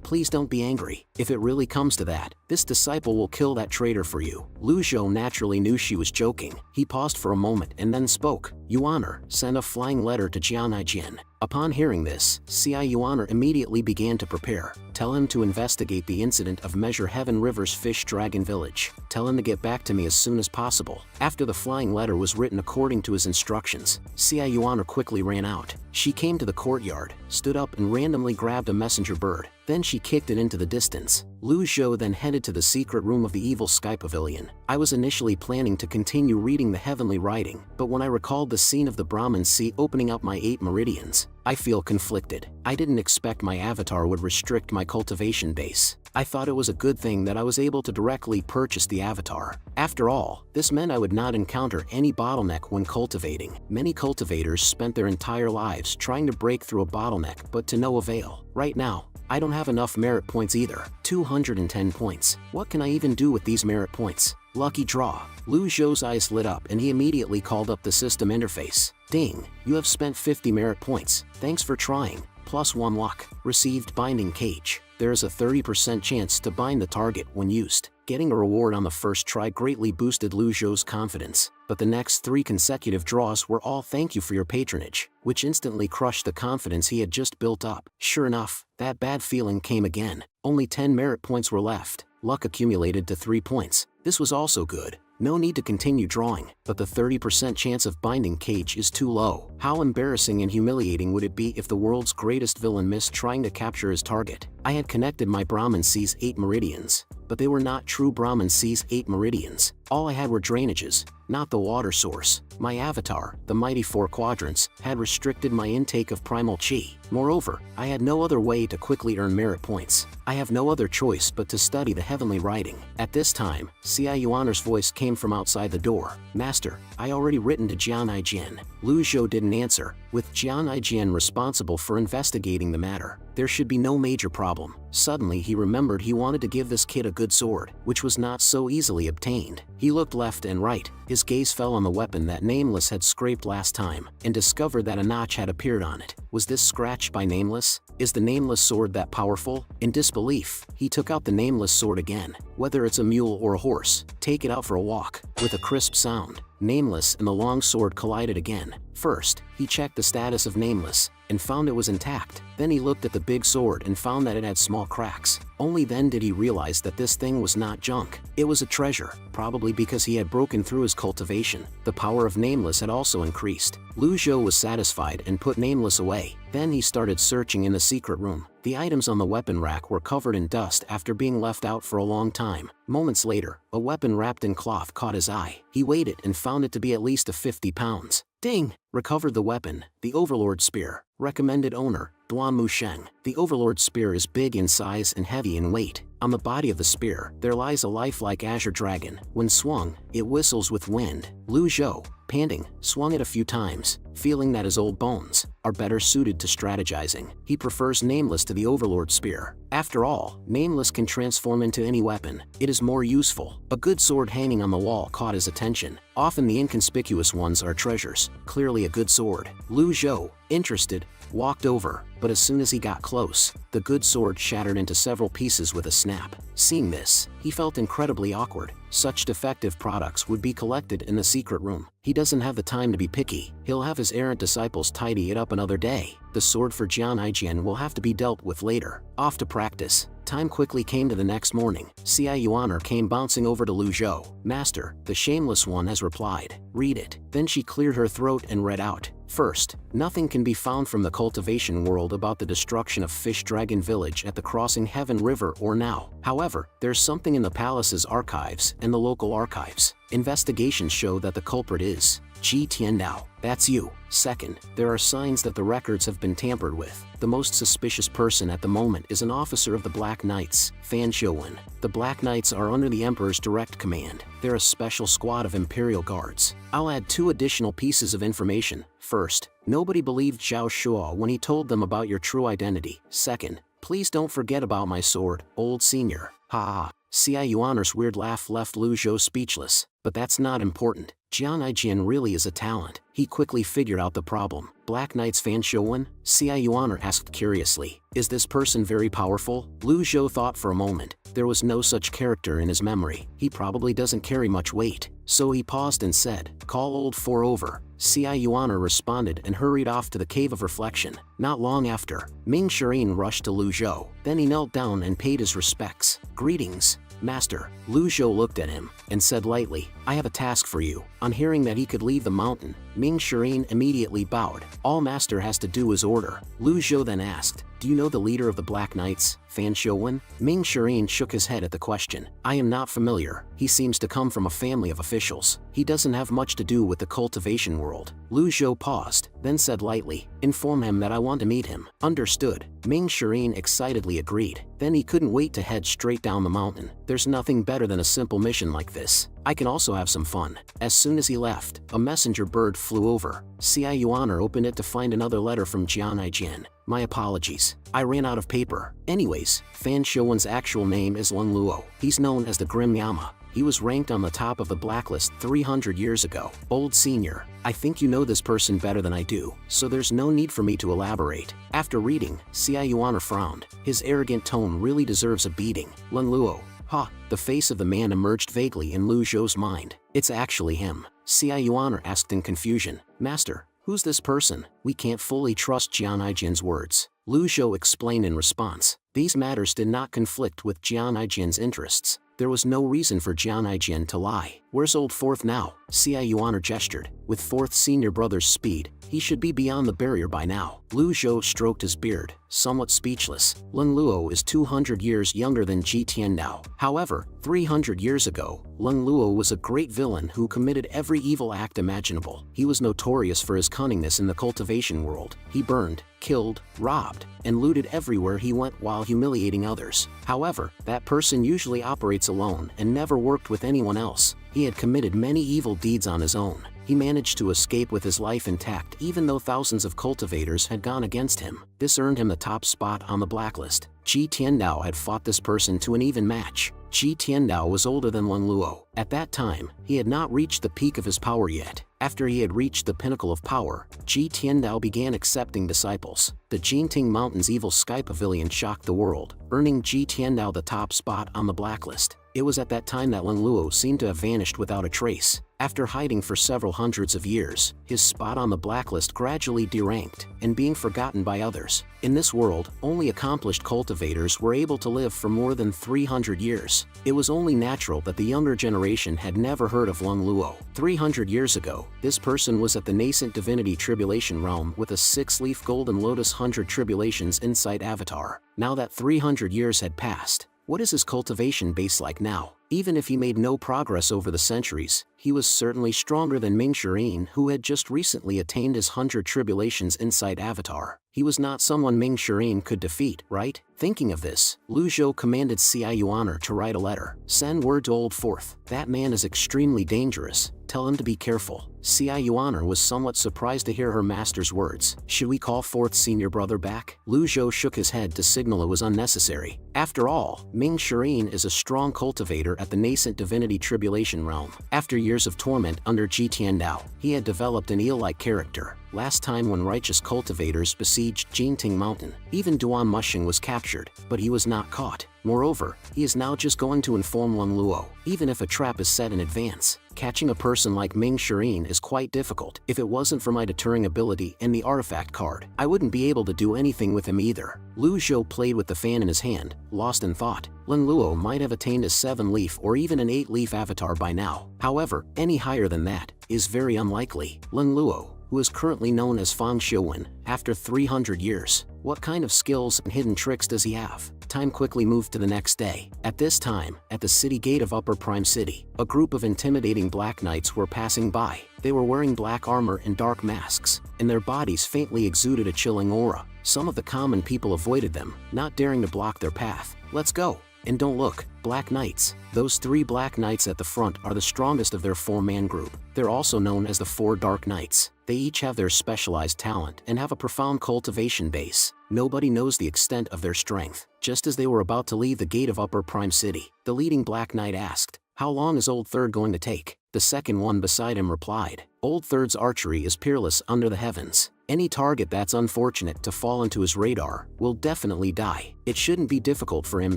please don't be angry. If it really comes to that, this disciple will kill that traitor for you. Lu Zhou naturally knew she was joking. He paused for a moment and then spoke. Yuaner, send a flying letter to Jianai Jin. Upon hearing this, Xia Yuaner immediately began to prepare. Tell him to investigate the incident of Measure Heaven River's Fish Dragon Village. Tell him to get back to me as soon as possible. After the flying letter was written according to his instructions, Xia Yuaner quickly ran out. She came to the courtyard, stood up and randomly grabbed a messenger bird. Then she kicked it into the distance. Lu Zhou then headed to the secret room of the evil sky pavilion. I was initially planning to continue reading the heavenly writing, but when I recalled the scene of the Brahman Sea opening up my 8 meridians, I feel conflicted. I didn't expect my avatar would restrict my cultivation base. I thought it was a good thing that I was able to directly purchase the avatar. After all, this meant I would not encounter any bottleneck when cultivating. Many cultivators spent their entire lives trying to break through a bottleneck, but to no avail. Right now, I don't have enough merit points either. 210 points. What can I even do with these merit points? Lucky draw. Lu Zhou's eyes lit up and he immediately called up the system interface. Ding, you have spent 50 merit points. Thanks for trying. +1 luck. Received binding cage. There is a 30% chance to bind the target when used. Getting a reward on the first try greatly boosted Lu Zhou's confidence, but the next 3 consecutive draws were all thank you for your patronage, which instantly crushed the confidence he had just built up. Sure enough, that bad feeling came again. Only 10 merit points were left. Luck accumulated to 3 points. This was also good. No need to continue drawing, but the 30% chance of binding cage is too low. How embarrassing and humiliating would it be if the world's greatest villain missed trying to capture his target? I had connected my Brahman Sea's 8 meridians, but they were not true Brahman Sea's 8 meridians. All I had were drainages, not the water source. My avatar, the mighty 4 quadrants, had restricted my intake of primal chi. Moreover, I had no other way to quickly earn merit points. I have no other choice but to study the heavenly writing. At this time, Xia Yuaner's voice came from outside the door. Master, I already written to Jianai Jin. Lu Zhou didn't answer. With Jianai Jin responsible for investigating the matter, there should be no major problem. Suddenly he remembered he wanted to give this kid a good sword, which was not so easily obtained. He looked left and right. His gaze fell on the weapon that Nameless had scraped last time, and discovered that a notch had appeared on it. Was this scratched by Nameless? Is the Nameless sword that powerful? In disbelief, he took out the Nameless sword again. Whether it's a mule or a horse, take it out for a walk. With a crisp sound, Nameless and the long sword collided again. First, he checked the status of Nameless, and found it was intact. Then he looked at the big sword and found that it had small cracks. Only then did he realize that this thing was not junk. It was a treasure, probably because he had broken through his cultivation. The power of Nameless had also increased. Lu Zhou was satisfied and put Nameless away. Then he started searching in the secret room. The items on the weapon rack were covered in dust after being left out for a long time. Moments later, a weapon wrapped in cloth caught his eye. He weighed it and found it to be at least 50 pounds. Ding! Recovered the weapon, the Overlord Spear. Recommended owner, Duan Musheng. The Overlord Spear is big in size and heavy in weight. On the body of the spear, there lies a lifelike azure dragon. When swung, it whistles with wind. Lu Zhou, panting, swung it a few times, feeling that his old bones are better suited to strategizing. He prefers Nameless to the Overlord Spear. After all, Nameless can transform into any weapon. It is more useful. A good sword hanging on the wall caught his attention. Often the inconspicuous ones are treasures. Clearly a good sword. Lu Zhou, interested, walked over, but as soon as he got close, the good sword shattered into several pieces with a snap. Seeing this, he felt incredibly awkward. Such defective products would be collected in the secret room. He doesn't have the time to be picky. He'll have his errant disciples tidy it up another day. The sword for Jian Aijian will have to be dealt with later. Off to practice. Time quickly came to the next morning. Xia Yuaner came bouncing over to Lu Zhou. Master, the shameless one has replied. Read it. Then she cleared her throat and read out. First, nothing can be found from the cultivation world about the destruction of Fish Dragon Village at the Crossing Heaven River or now. However, there's something in the palace's archives and the local archives. Investigations show that the culprit is Ji Tiandao. That's you. Second, there are signs that the records have been tampered with. The most suspicious person at the moment is an officer of the Black Knights, Fan Shouwen. The Black Knights are under the Emperor's direct command. They're a special squad of Imperial Guards. I'll add 2 additional pieces of information. First, nobody believed Zhao Shuo when he told them about your true identity. Second, please don't forget about my sword, old senior. Ha ha. Xia Yuaner's weird laugh left Lu Zhou speechless. But that's not important. Jian Aijian really is a talent. He quickly figured out the problem. Black Knight's Fan Shouwen? Xia Yuaner asked curiously. Is this person very powerful? Lu Zhou thought for a moment. There was no such character in his memory. He probably doesn't carry much weight. So he paused and said, call old 4 over. Xia Yuaner responded and hurried off to the Cave of Reflection. Not long after, Ming Shirin rushed to Lu Zhou. Then he knelt down and paid his respects. Greetings, Master. Lu Zhou looked at him and said lightly, I have a task for you. On hearing that he could leave the mountain, Ming Shirin immediately bowed. All Master has to do is order. Lu Zhou then asked, do you know the leader of the Black Knights, Fan Shouwen? Ming Shirin shook his head at the question. I am not familiar. He seems to come from a family of officials. He doesn't have much to do with the cultivation world. Lu Zhou paused, then said lightly, inform him that I want to meet him. Understood. Ming Shirin excitedly agreed. Then he couldn't wait to head straight down the mountain. There's nothing better than a simple mission like this. I can also have some fun. As soon as he left, a messenger bird flew over. Xia Yuaner opened it to find another letter from Jian Aijian. My apologies. I ran out of paper. Anyways, Fan Shouwen's actual name is Leng Luo. He's known as the Grim Yama. He was ranked on the top of the blacklist 300 years ago. Old senior, I think you know this person better than I do, so there's no need for me to elaborate. After reading, Xia Yuaner frowned. His arrogant tone really deserves a beating. Leng Luo. Ha! The face of the man emerged vaguely in Lu Zhou's mind. It's actually him. Xia Yuaner asked in confusion. Master, who's this person? We can't fully trust Jian Aijian's words. Lu Zhou explained in response. These matters did not conflict with Jian Aijian's interests. There was no reason for Jian Aijian to lie. Where's old Fourth now? Xia Yuaner gestured. With Fourth's senior brother's speed, he should be beyond the barrier by now. Lu Zhou stroked his beard, somewhat speechless. Leng Luo is 200 years younger than Ji Tiandao. However, 300 years ago, Leng Luo was a great villain who committed every evil act imaginable. He was notorious for his cunningness in the cultivation world. He burned, killed, robbed, and looted everywhere he went while humiliating others. However, that person usually operates alone and never worked with anyone else. He had committed many evil deeds on his own. He managed to escape with his life intact even though thousands of cultivators had gone against him. This earned him the top spot on the blacklist. Ji Tiandao had fought this person to an even match. Ji Tiandao was older than Leng Luo. At that time, he had not reached the peak of his power yet. After he had reached the pinnacle of power, Ji Tiandao began accepting disciples. The Jinting Mountain's evil sky pavilion shocked the world, earning Ji Tiandao the top spot on the blacklist. It was at that time that Leng Luo seemed to have vanished without a trace. After hiding for several hundreds of years, his spot on the blacklist gradually deranked and being forgotten by others. In this world, only accomplished cultivators were able to live for more than 300 years. It was only natural that the younger generation had never heard of Leng Luo. 300 years ago, this person was at the nascent divinity tribulation realm with a 6-leaf golden lotus 100 tribulations insight avatar. Now that 300 years had passed, what is his cultivation base like now? Even if he made no progress over the centuries, he was certainly stronger than Ming Shirin, who had just recently attained his 100 Tribulations Insight avatar. He was not someone Ming Shirin could defeat, right? Thinking of this, Lu Zhou commanded Xia Yuaner to write a letter. Send word to Old Fourth. That man is extremely dangerous. Tell him to be careful. Xia Yuaner was somewhat surprised to hear her master's words. Should we call Fourth senior brother back? Lu Zhou shook his head to signal it was unnecessary. After all, Ming Shirin is a strong cultivator at the nascent divinity tribulation realm. After years of torment under Ji Tiandao, he had developed an eel-like character. Last time when righteous cultivators besieged Jinting Mountain, even Duan Mushing was captured, but he was not caught. Moreover, he is now just going to inform Lun Luo. Even if a trap is set in advance, catching a person like Ming Shirin is quite difficult. If it wasn't for my deterring ability and the artifact card, I wouldn't be able to do anything with him either. Lu Zhou played with the fan in his hand, lost in thought. Lun Luo might have attained a 7-leaf or even an 8-leaf avatar by now. However, any higher than that is very unlikely. Lun Luo, who is currently known as Fang Xiuwen, after 300 years. What kind of skills and hidden tricks does he have? Time quickly moved to the next day. At this time, at the city gate of Upper Prime City, a group of intimidating black knights were passing by. They were wearing black armor and dark masks, and their bodies faintly exuded a chilling aura. Some of the common people avoided them, not daring to block their path. Let's go. And don't look, Black Knights. Those 3 Black Knights at the front are the strongest of their 4-man group. They're also known as the 4 Dark Knights. They each have their specialized talent and have a profound cultivation base. Nobody knows the extent of their strength. Just as they were about to leave the gate of Upper Prime City, the leading Black Knight asked, "How long is Old Third going to take?" The second one beside him replied, "Old Third's archery is peerless under the heavens. Any target that's unfortunate to fall into his radar will definitely die. It shouldn't be difficult for him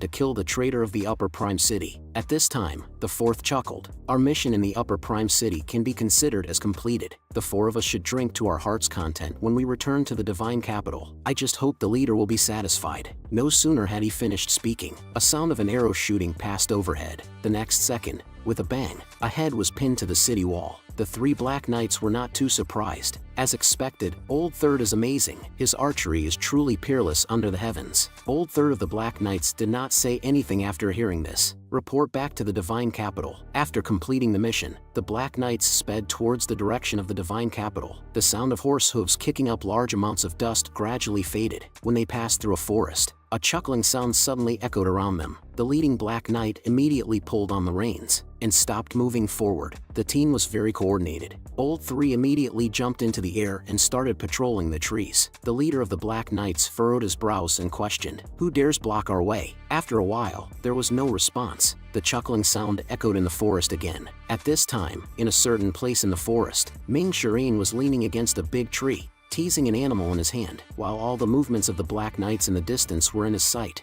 to kill the traitor of the Upper Prime City." At this time, the 4th chuckled. "Our mission in the Upper Prime City can be considered as completed. The 4 of us should drink to our heart's content when we return to the divine capital. I just hope the leader will be satisfied." No sooner had he finished speaking, a sound of an arrow shooting past overhead. The next second, with a bang, a head was pinned to the city wall. The 3 Black Knights were not too surprised. As expected, Old Third is amazing. His archery is truly peerless under the heavens. Old Third of the Black Knights did not say anything after hearing this. Report back to the divine capital. After completing the mission, the Black Knights sped towards the direction of the divine capital. The sound of horse hooves kicking up large amounts of dust gradually faded. When they passed through a forest, a chuckling sound suddenly echoed around them. The leading Black Knight immediately pulled on the reins and stopped moving forward. The team was very coordinated. Old 3 immediately jumped into the air and started patrolling the trees. The leader of the Black Knights furrowed his brows and questioned, "Who dares block our way?" After a while, there was no response. The chuckling sound echoed in the forest again. At this time, in a certain place in the forest, Ming Shirin was leaning against a big tree, teasing an animal in his hand, while all the movements of the Black Knights in the distance were in his sight.